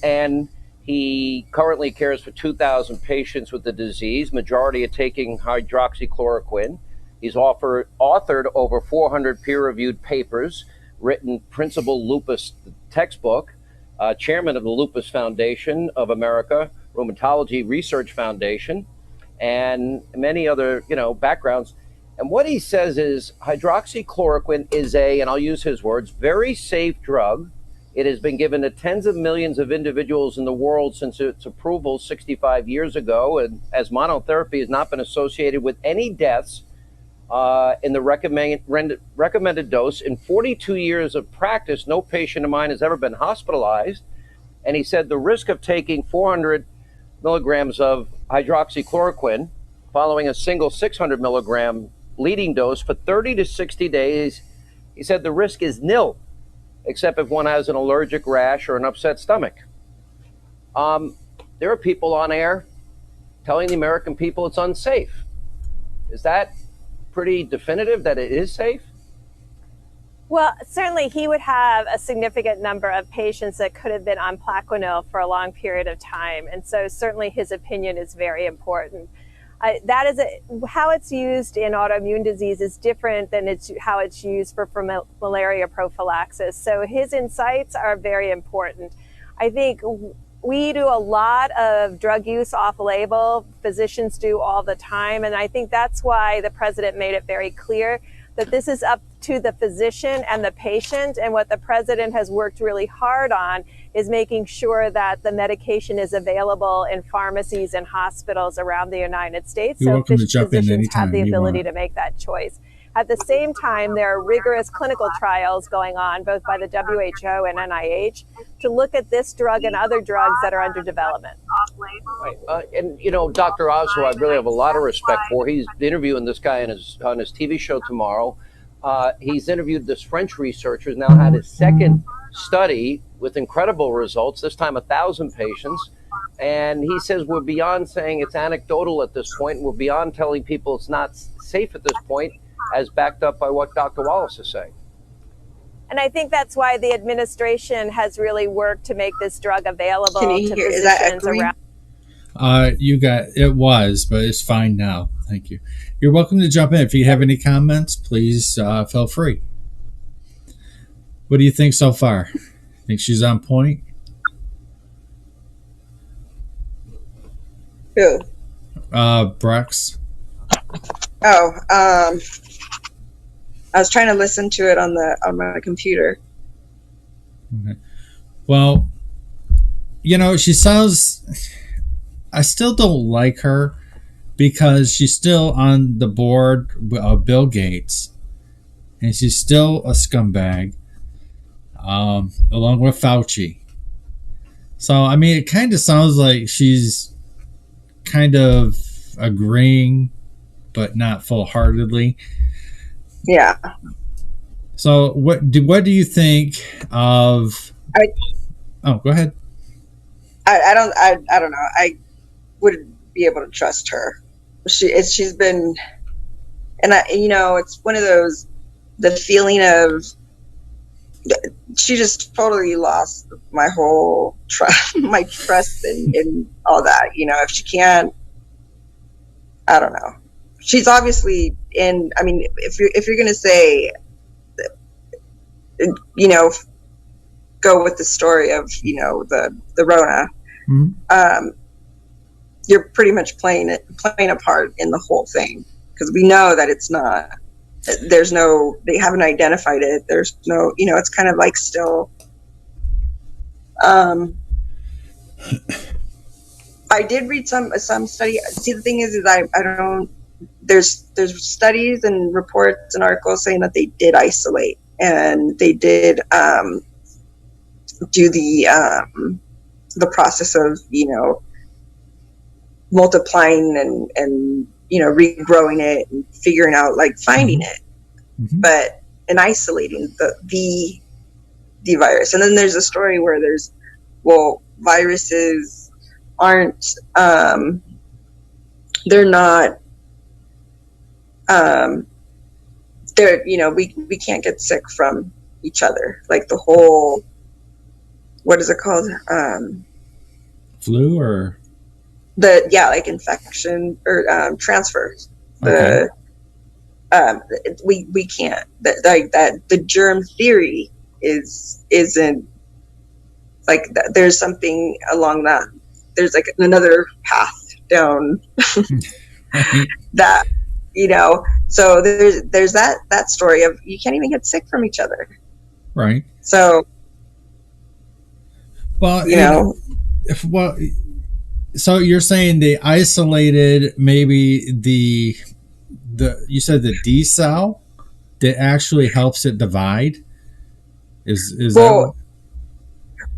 And he currently cares for 2,000 patients with the disease, majority are taking hydroxychloroquine. He's authored over 400 peer-reviewed papers, written Principal Lupus textbook, chairman of the Lupus Foundation of America, Rheumatology Research Foundation, and many other, backgrounds. And what he says is hydroxychloroquine is and I'll use his words, very safe drug. It has been given to tens of millions of individuals in the world since its approval 65 years ago, and as monotherapy has not been associated with any deaths in the recommended dose. In 42 years of practice, no patient of mine has ever been hospitalized. And he said the risk of taking 400 milligrams of hydroxychloroquine following a single 600 milligram leading dose for 30 to 60 days, he said the risk is nil, except if one has an allergic rash or an upset stomach. There are people on air telling the American people it's unsafe. Is that pretty definitive that it is safe? Well, certainly he would have a significant number of patients that could have been on Plaquenil for a long period of time. And so certainly his opinion is very important. How it's used in autoimmune disease is different than how it's used for malaria prophylaxis. So his insights are very important. I think we do a lot of drug use off-label. Physicians do all the time. And I think that's why the president made it very clear that this is up to the physician and the patient. And what the president has worked really hard on is making sure that the medication is available in pharmacies and hospitals around the United States. You're so welcome to jump in physicians have the anytime you ability want. to make that choice. At the same time, there are rigorous clinical trials going on, both by the WHO and NIH, to look at this drug and other drugs that are under development. Right. And Dr. Oslo, I really have a lot of respect for. He's interviewing this guy on his TV show tomorrow. He's interviewed this French researcher, now had his second study with incredible results, this time 1,000 patients. And he says we're beyond saying it's anecdotal at this point. We're beyond telling people it's not safe at this point, as backed up by what Dr. Wallace is saying. And I think that's why the administration has really worked to make this drug available to physicians around. It was, but it's fine now. Thank you. You're welcome to jump in. If you have any comments, please feel free. What do you think so far? Think she's on point? Who? Brex. Oh, I was trying to listen to it on my computer. Okay. Well, she sounds. I still don't like her because she's still on the board of Bill Gates, and she's still a scumbag, along with Fauci. So, it kind of sounds like she's kind of agreeing, but not full-heartedly. Yeah. So, what do you think of? Go ahead. I don't know. I wouldn't be able to trust her. She's been, and it's one of those, the feeling of, she just totally lost my whole trust, my trust in all that. If she can't, I don't know. She's obviously if you're gonna say, go with the story of the Rona. Mm-hmm. You're pretty much playing a part in the whole thing, because we know that it's not there's no, they haven't identified it. There's no, it's kind of like still, I did read some study. See, the thing is I don't, there's studies and reports and articles saying that they did isolate, and they did do the process of, multiplying and regrowing it and figuring out, like, finding it, but and isolating the virus. And then there's a story where there's, well, viruses aren't they're not they're, we can't get sick from each other, like the whole, what is it called, flu or like infection or transfers. Okay. We can't, that the germ theory isn't like that. There's something along that, there's like another path down that, so there's that story of, you can't even get sick from each other, right? So, well, so you're saying they isolated maybe the you said the D cell that actually helps it divide, is well, that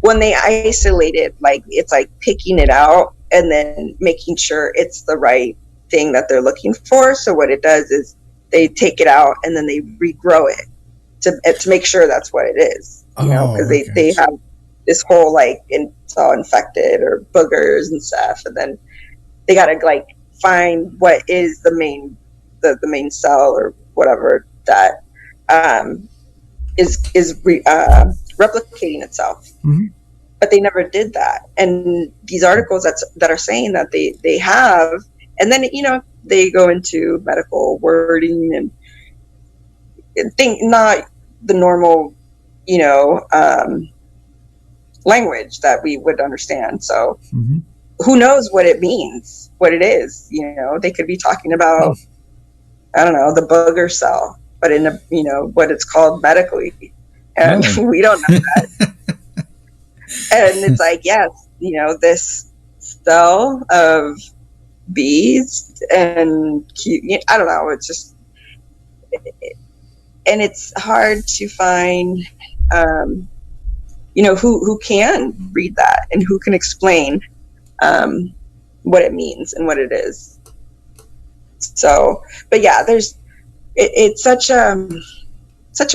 when they isolate it, like, it's like picking it out and then making sure it's the right thing that they're looking for. So what it does is they take it out and then they regrow it to make sure that's what it is, because they have this whole, like, it's all infected or boogers and stuff, and then they got to, like, find what is the main cell or whatever that is replicating itself. But they never did that. And these articles that are saying that they have, and then they go into medical wording and think not the normal language that we would understand. So who knows what it means, what it is. They could be talking about, I don't know, the booger cell, but in what it's called medically, and we don't know that. And it's like, yes, this cell of bees and I don't know, it's just, and it's hard to find who can read that and who can explain what it means and what it is. So, but yeah, it's such a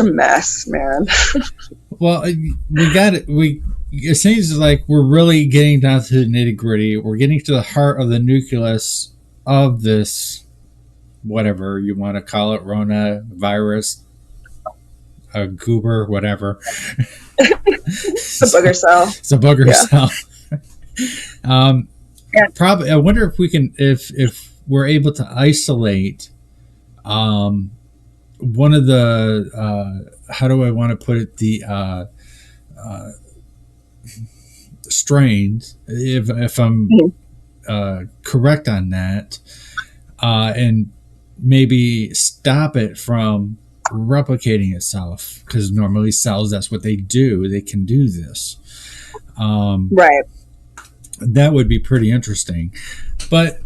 mess, man. Well, it seems like we're really getting down to the nitty gritty. We're getting to the heart of the nucleus of this, whatever you want to call it, Rona virus, a goober, whatever. It's a booger cell. It's a booger cell. Probably. I wonder if we can, if we're able to isolate one of the how do I want to put it, the strains, if I'm correct on that, and maybe stop it from replicating itself, because normally cells, that's what they do, they can do this, right? That would be pretty interesting. But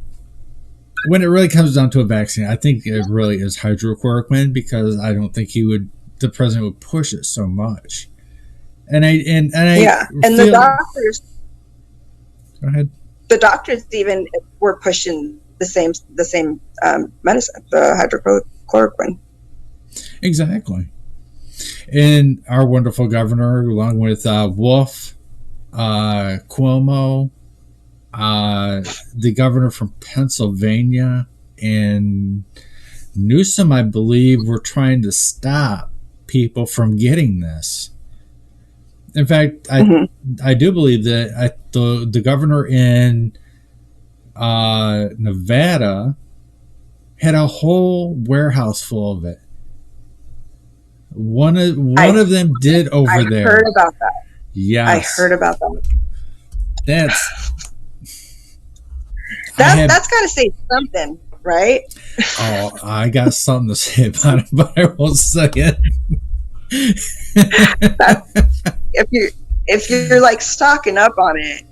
when it really comes down to a vaccine, I think it really is hydrochloroquine, because I don't think the president would push it so much. And the doctors. Go ahead. The doctors even were pushing the same medicine, the hydrochloroquine. Exactly. And our wonderful governor, along with Wolf, Cuomo, the governor from Pennsylvania, and Newsom, I believe, were trying to stop people from getting this. In fact, I do believe that the governor in Nevada had a whole warehouse full of it. One of them did over there. I heard about that. Yes. I heard about that. That's got to say something. right? Oh, I got something to say about it, but I won't say it. If you're like stocking up on it,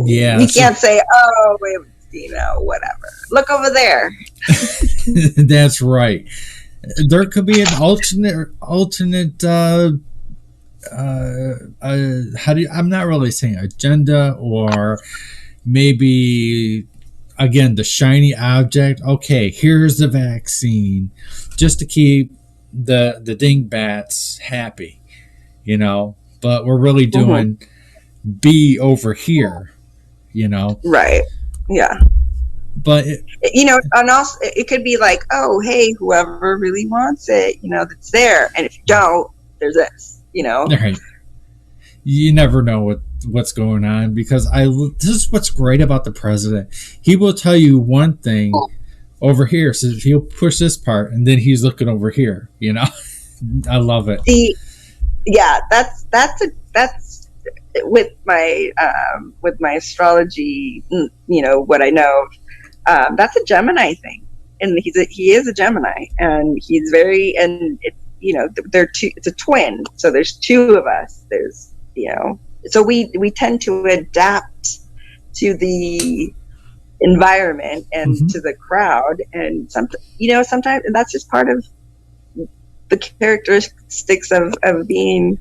Yeah, you can't say, oh, whatever. Look over there. that's right. There could be an alternate. I'm not really saying agenda, or maybe again the shiny object. Okay, here's the vaccine, just to keep the dingbats happy, But we're really doing B over here, Right. Yeah. But and also it could be like, oh, hey, whoever really wants it, that's there, and if you don't, there's this, Right. You never know what's going on, because this is what's great about the president. He will tell you one thing over here, so he'll push this part, and then he's looking over here. I love it. That's with my astrology. What I know. That's a Gemini thing, and he is a Gemini, and he's very, and they're two. It's a twin, so there's two of us. There's so we tend to adapt to the environment and to the crowd, and sometimes and that's just part of the characteristics of being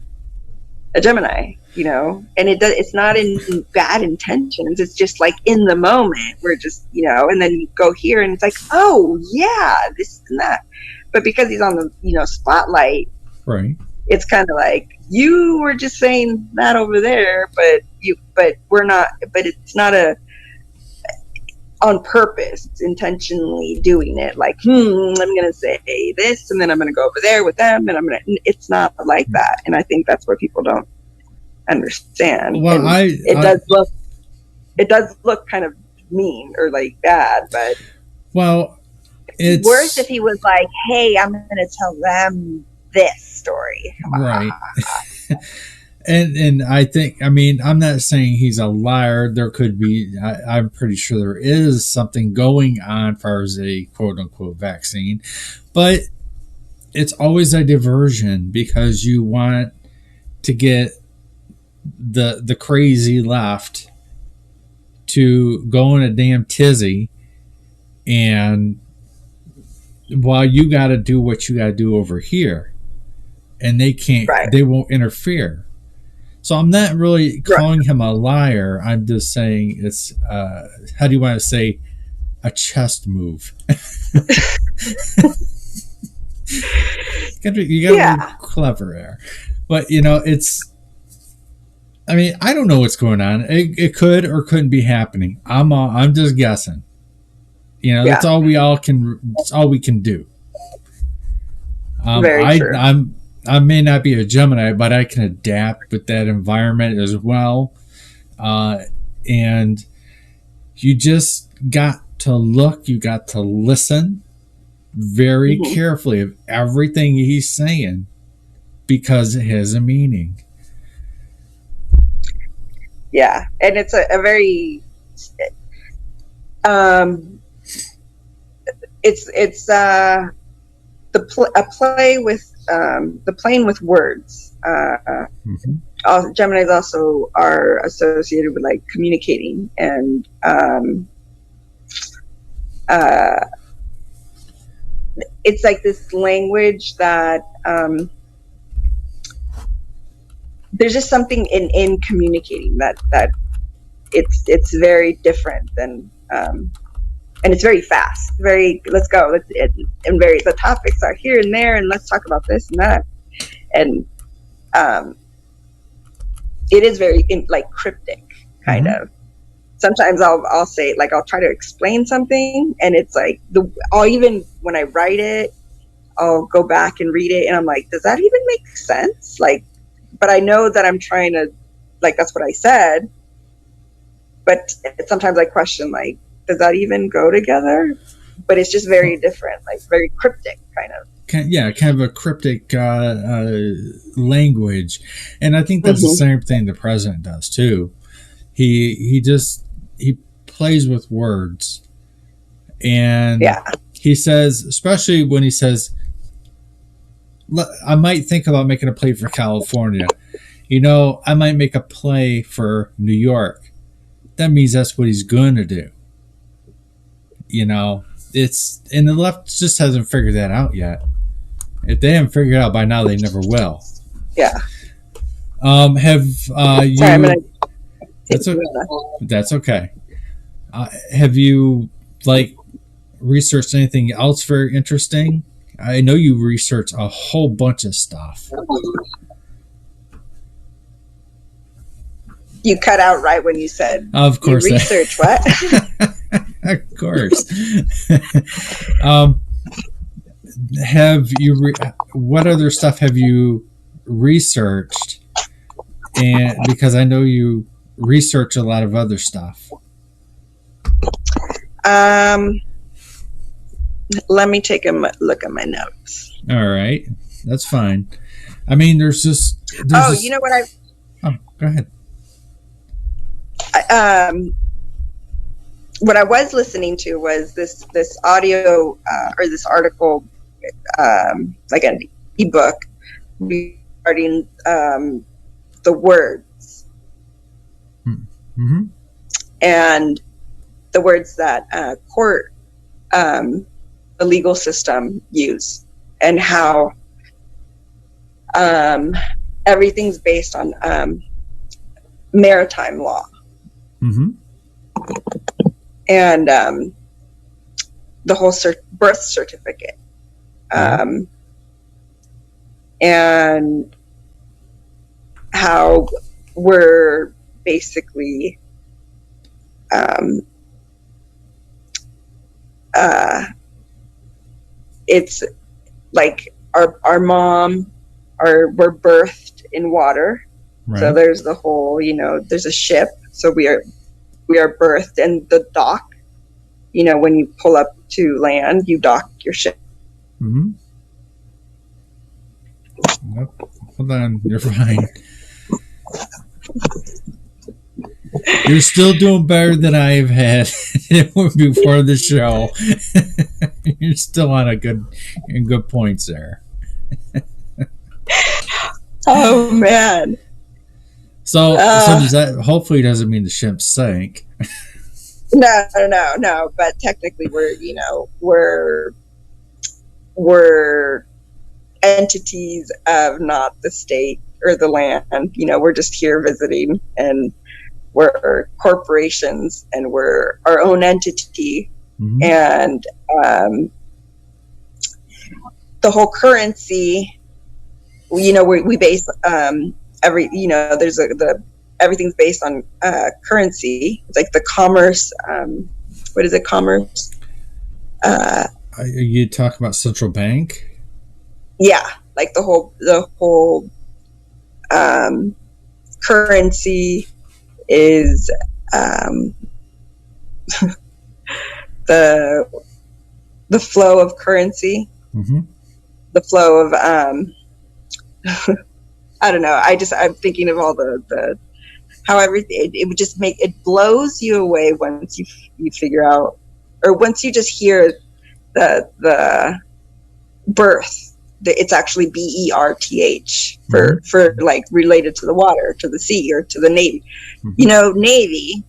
a Gemini. And it's not in bad intentions. It's just like in the moment, we're just, and then you go here and it's like, oh yeah, this and that. But because he's on the, spotlight, right? It's kind of like, you were just saying that over there, but we're not, but it's not on purpose, intentionally doing it. Like, I'm going to say this, and then I'm going to go over there with them, and it's not like that. And I think that's what people don't understand. Well, it does look kind of mean or like bad, but it's worse if he was like, hey, I'm going to tell them this story, right? and I think, I'm not saying he's a liar. There could be, I'm pretty sure there is something going on as far as a quote unquote vaccine, but it's always a diversion, because you want to get the crazy left to go in a damn tizzy, and while you got to do what you got to do over here, and they can't, they won't interfere. So I'm not really calling him a liar. I'm just saying it's how do you want to say, a chest move. You gotta be clever there, but it's, I don't know what's going on. It could or couldn't be happening. I'm just guessing. That's all That's all we can do. Very true. I may not be a Gemini, but I can adapt with that environment as well. And you just got to look. You got to listen very carefully of everything he's saying, because it has a meaning. Yeah, and it's a very it's a play with the playing with words. Geminis also are associated with like communicating, and it's like this language that there's just something in communicating that it's very different than and it's very fast, very let's go, and very, the topics are here and there, and let's talk about this and that, and it is very like cryptic kind of. Sometimes I'll say, like, I'll try to explain something, and it's like I'll even when I write it, I'll go back and read it, and I'm like, does that even make sense? Like, but I know that I'm trying to, like, that's what I said, but sometimes I question, like, does that even go together? But it's just very different, like very cryptic kind of. Kind of a cryptic language, and I think that's the same thing the president does too. He plays with words. And Yeah. he says, especially when he says, I might think about making a play for California. I might make a play for New York. That means that's what he's going to do. And the left just hasn't figured that out yet. If they haven't figured it out by now, they never will. Yeah. Have you? Sorry, I'm gonna. That's okay. Have you researched anything else very interesting? I know you research a whole bunch of stuff. You cut out right when you said. Of course. You research what? Of course. Have you? What other stuff have you researched? And because I know you research a lot of other stuff. Let me take a look at my notes. All right, that's fine. I mean, there's you know what go ahead. What I was listening to was this audio or this article, like an ebook regarding the words and the words that court, the legal system use, and how everything's based on maritime law. And the whole birth certificate, and how we're basically it's like our mom, we're birthed in water. Right. So there's the whole, there's a ship. So we are birthed in the dock. When you pull up to land, you dock your ship. Hold on, you're fine. You're still doing better than I've had before the show. You're still on good points there. Oh man. So does that hopefully doesn't mean the ship sank? No. But technically, we're entities of not the state or the land. We're just here visiting, and we're corporations, and we're our own entity. And the whole currency, we base everything's based on currency. It's like the commerce. What is it? Commerce. Are you talking about central bank? Yeah, like the whole currency is the flow of currency. The flow of I don't know. I'm thinking of all the how everything, it would just it blows you away once you figure out, or once you just hear the birth. It's actually BERTH for like related to the water, to the sea, or to the Navy. Navy,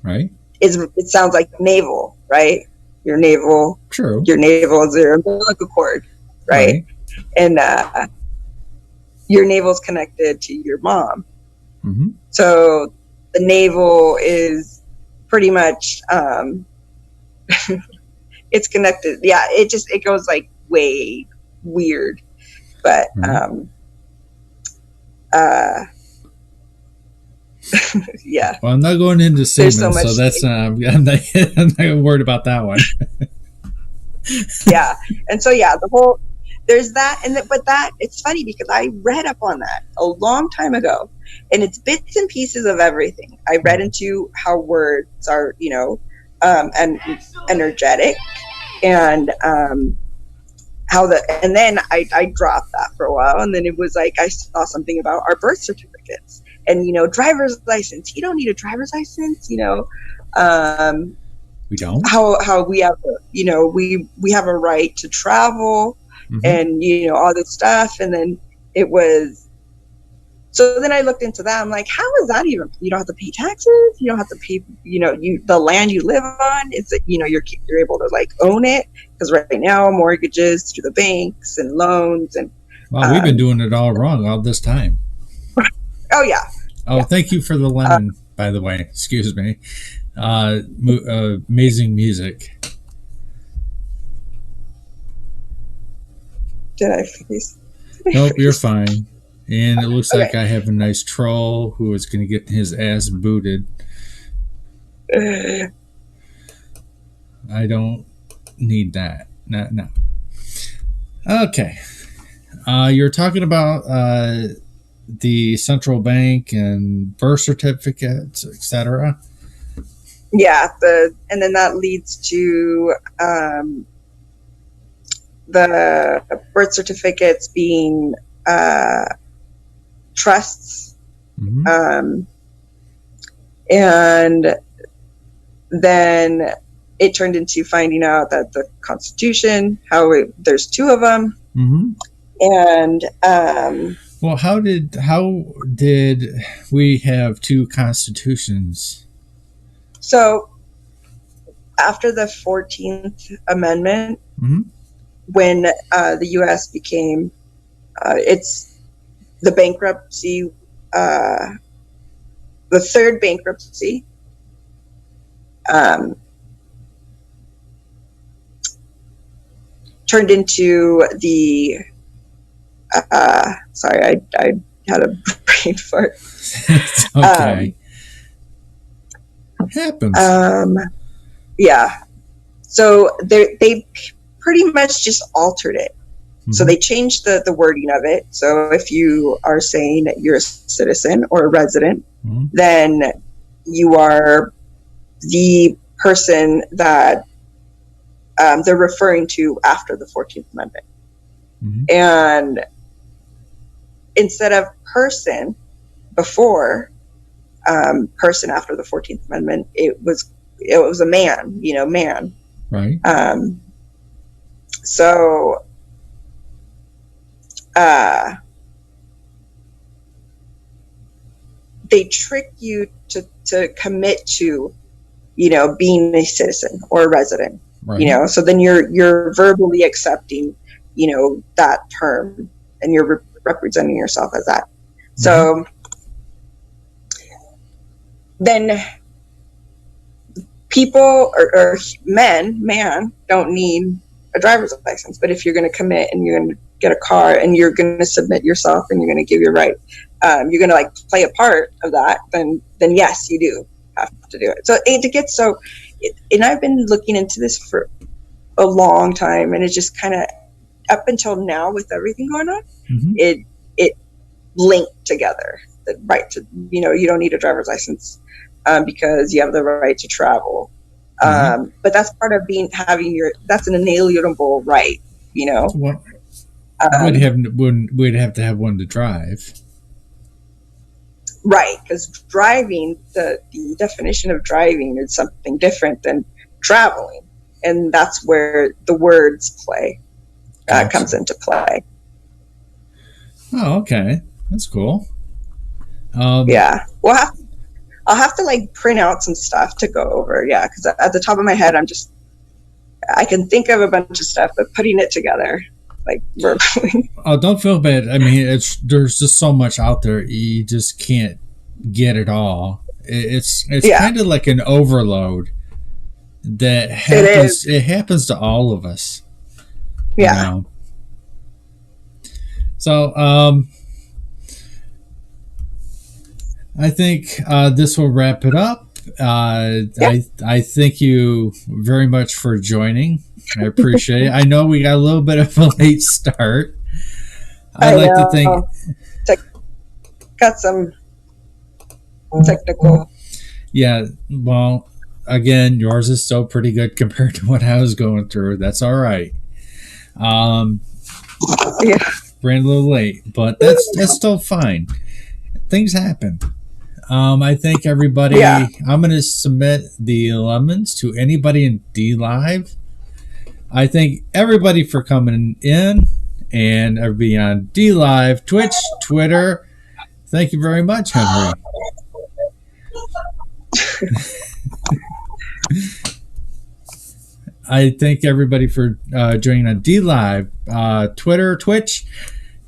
right? It sounds like naval, right? Your naval, true. Your naval is your umbilical cord, right? And your navel's connected to your mom. So the navel is pretty much it's connected. Yeah, it goes like way weird, but yeah. Well, I'm not going into semen, so that's I'm not worried about that one. Yeah, and so there's that, but it's funny because I read up on that a long time ago, and it's bits and pieces of everything. I read into how words are, and energetic, and and then I dropped that for a while, and then it was like I saw something about our birth certificates and driver's license. You don't need a driver's license, We don't. how we have we have a right to travel, and all this stuff. And then it was, so then I looked into that. I'm like, how is that even? You don't have to pay taxes. You don't have to pay, the land you live on. It's you're able to like own it, because right now mortgages through the banks and loans and. Well, we've been doing it all wrong all this time. Oh yeah. Oh, thank you for the lemon, by the way. Excuse me. Amazing music. Did I freeze? Nope, you're fine. And it looks like I have a nice troll who is going to get his ass booted. I don't need that. No. Okay. You're talking about the central bank and birth certificates, etc. Yeah, and then that leads to the birth certificates being trusts, and then it turned into finding out that the Constitution, there's two of them, and well, how did we have two constitutions? So after the 14th Amendment, when the U.S. became, it's the bankruptcy, the third bankruptcy, turned into the, sorry, I had a brain fart. It's okay. Happens. Yeah. So they pretty much just altered it. So they changed the wording of it. So if you are saying that you're a citizen or a resident, then you are the person that they're referring to after the 14th Amendment. And instead of person before, person after the 14th Amendment, it was a man, man. Right. So they trick you to commit to, being a citizen or a resident, right. So then you're verbally accepting, that term, and you're representing yourself as that. So then people or man don't need a driver's license, but if you're going to commit and you're going to get a car and you're going to submit yourself and you're going to give your right, you're going to like play a part of that, then yes, you do have to do it. So it gets so, and I've been looking into this for a long time, and it just kind of, up until now with everything going on, it linked together. The right to, you don't need a driver's license because you have the right to travel. But that's part of that's an inalienable right, Well, we'd have to have one to drive. Right, because driving, the definition of driving is something different than traveling, and that's where the words play comes into play. Oh, okay, that's cool. Yeah, I'll have to like print out some stuff to go over. Yeah, because at the top of my head, I can think of a bunch of stuff, but putting it together, like verbally. Oh, don't feel bad. I mean, there's just so much out there. You just can't get it all. It's kind of like an overload that happens. It happens to all of us. Yeah. So, I think this will wrap it up. I thank you very much for joining. I appreciate it. I know we got a little bit of a late start. I'd like to think got some technical. Yeah, well, again, yours is still pretty good compared to what I was going through. That's all right. Yeah. Ran a little late, but that's still fine. Things happen. I thank everybody. Yeah. I'm going to submit the lemons to anybody in D Live. I thank everybody for coming in and everybody on D Live, Twitch, Twitter. Thank you very much, Henry. I thank everybody for joining on D Live, Twitter, Twitch,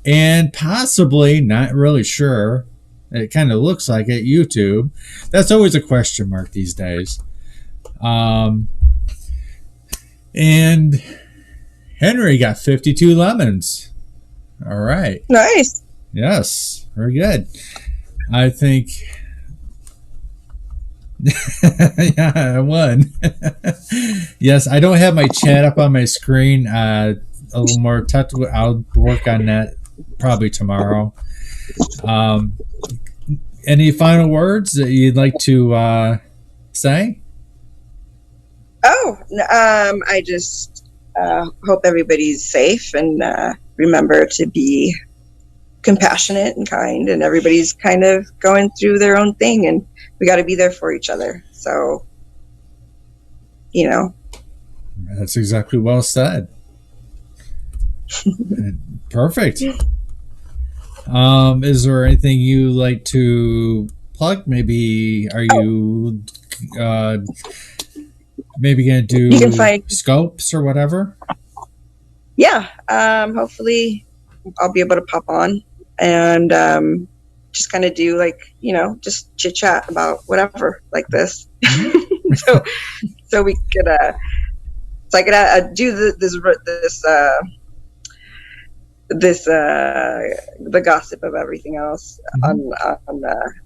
and possibly, not really sure, it kind of looks like it, YouTube. That's always a question mark these days. And Henry got 52 lemons. All right. Nice. Yes, very good. I think... yeah, I won. Yes, I don't have my chat up on my screen. A little more technical. I'll work on that probably tomorrow. Any final words that you'd like to say? Oh, I just hope everybody's safe and remember to be compassionate and kind, and everybody's kind of going through their own thing, and we got to be there for each other. So, That's exactly well said. Perfect. Is there anything you like to plug? Maybe are you maybe gonna do you can find scopes or whatever? Yeah. Hopefully I'll be able to pop on and just kind of do just chit chat about whatever like this. so we could so I could do the gossip of everything else on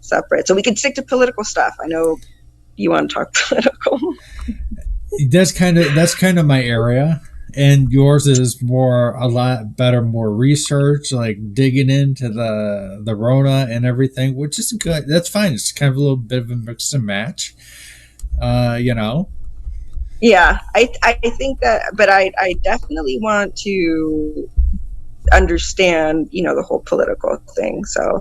separate. So we could stick to political stuff. I know you want to talk political. That's kind of my area, and yours is a lot better, more research, like digging into the Rona and everything, which is good. That's fine. It's kind of a little bit of a mix and match, Yeah, I think that, but I definitely want to understand, the whole political thing. So,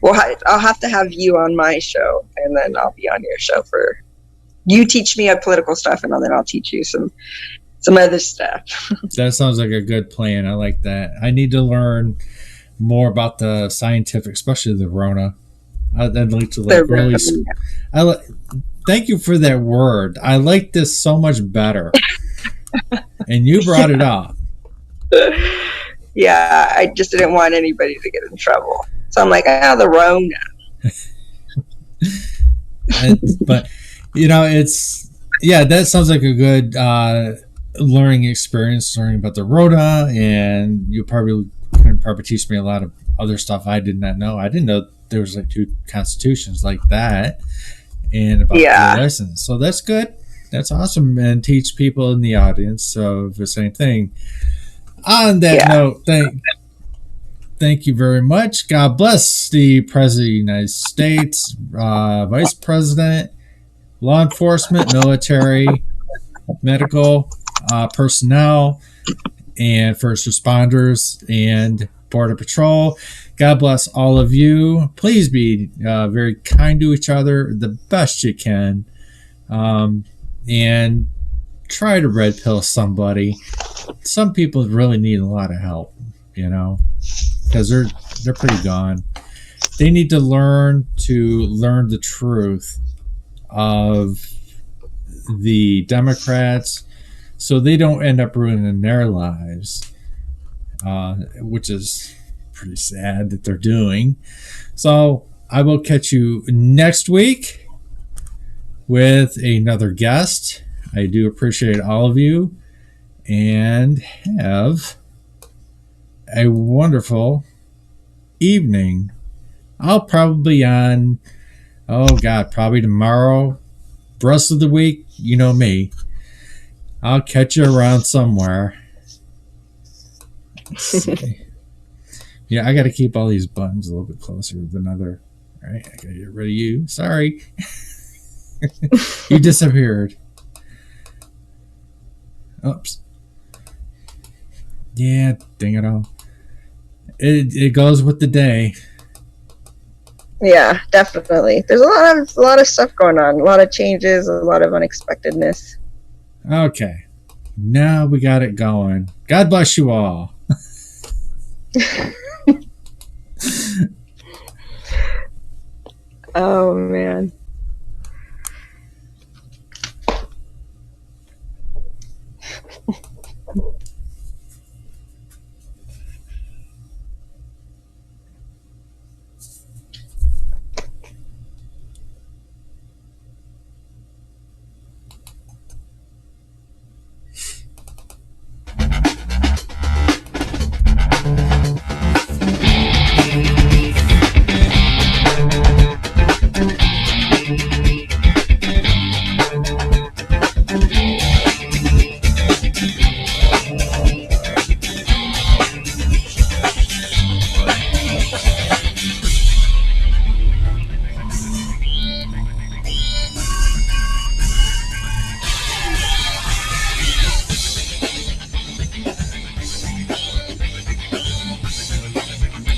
I'll have to have you on my show, and then I'll be on your show you teach me political stuff, and then I'll teach you some other stuff. That sounds like a good plan. I like that. I need to learn more about the scientific, especially the Rona. I'd like to really. Thank you for that word. I like this so much better, and you brought it up. Yeah, I just didn't want anybody to get in trouble, so I'm like, the Rona. But that sounds like a good learning experience, learning about the Rona, and you probably teach me a lot of other stuff I did not know. I didn't know there was like 2 constitutions like that, and about the license. So that's good. That's awesome, and teach people in the audience of the same thing. On that note, thank you very much. God bless the President of the United States, Vice President, law enforcement, military, medical personnel, and first responders, and Border Patrol. God bless all of you. Please be very kind to each other the best you can, and try to red pill somebody. Some people really need a lot of help, because they're pretty gone. They need to learn the truth of the Democrats, so they don't end up ruining their lives, which is pretty sad that they're doing. So I will catch you next week with another guest. I do appreciate all of you, and have a wonderful evening. I'll probably on, probably tomorrow, rest of the week, you know me. I'll catch you around somewhere. Let's see. Yeah, I got to keep all these buttons a little bit closer than other. All right, I got to get rid of you. Sorry. You disappeared. Oops. Yeah, dang it all. It goes with the day. Yeah, definitely. There's a lot of stuff going on, a lot of changes, a lot of unexpectedness. Okay. Now we got it going. God bless you all. Oh man.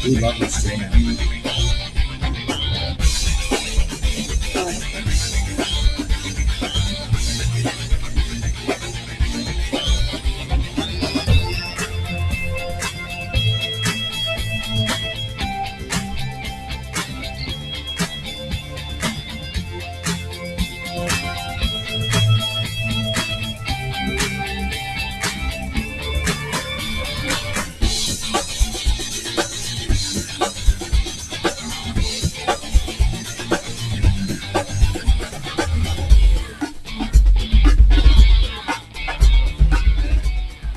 We love this thing.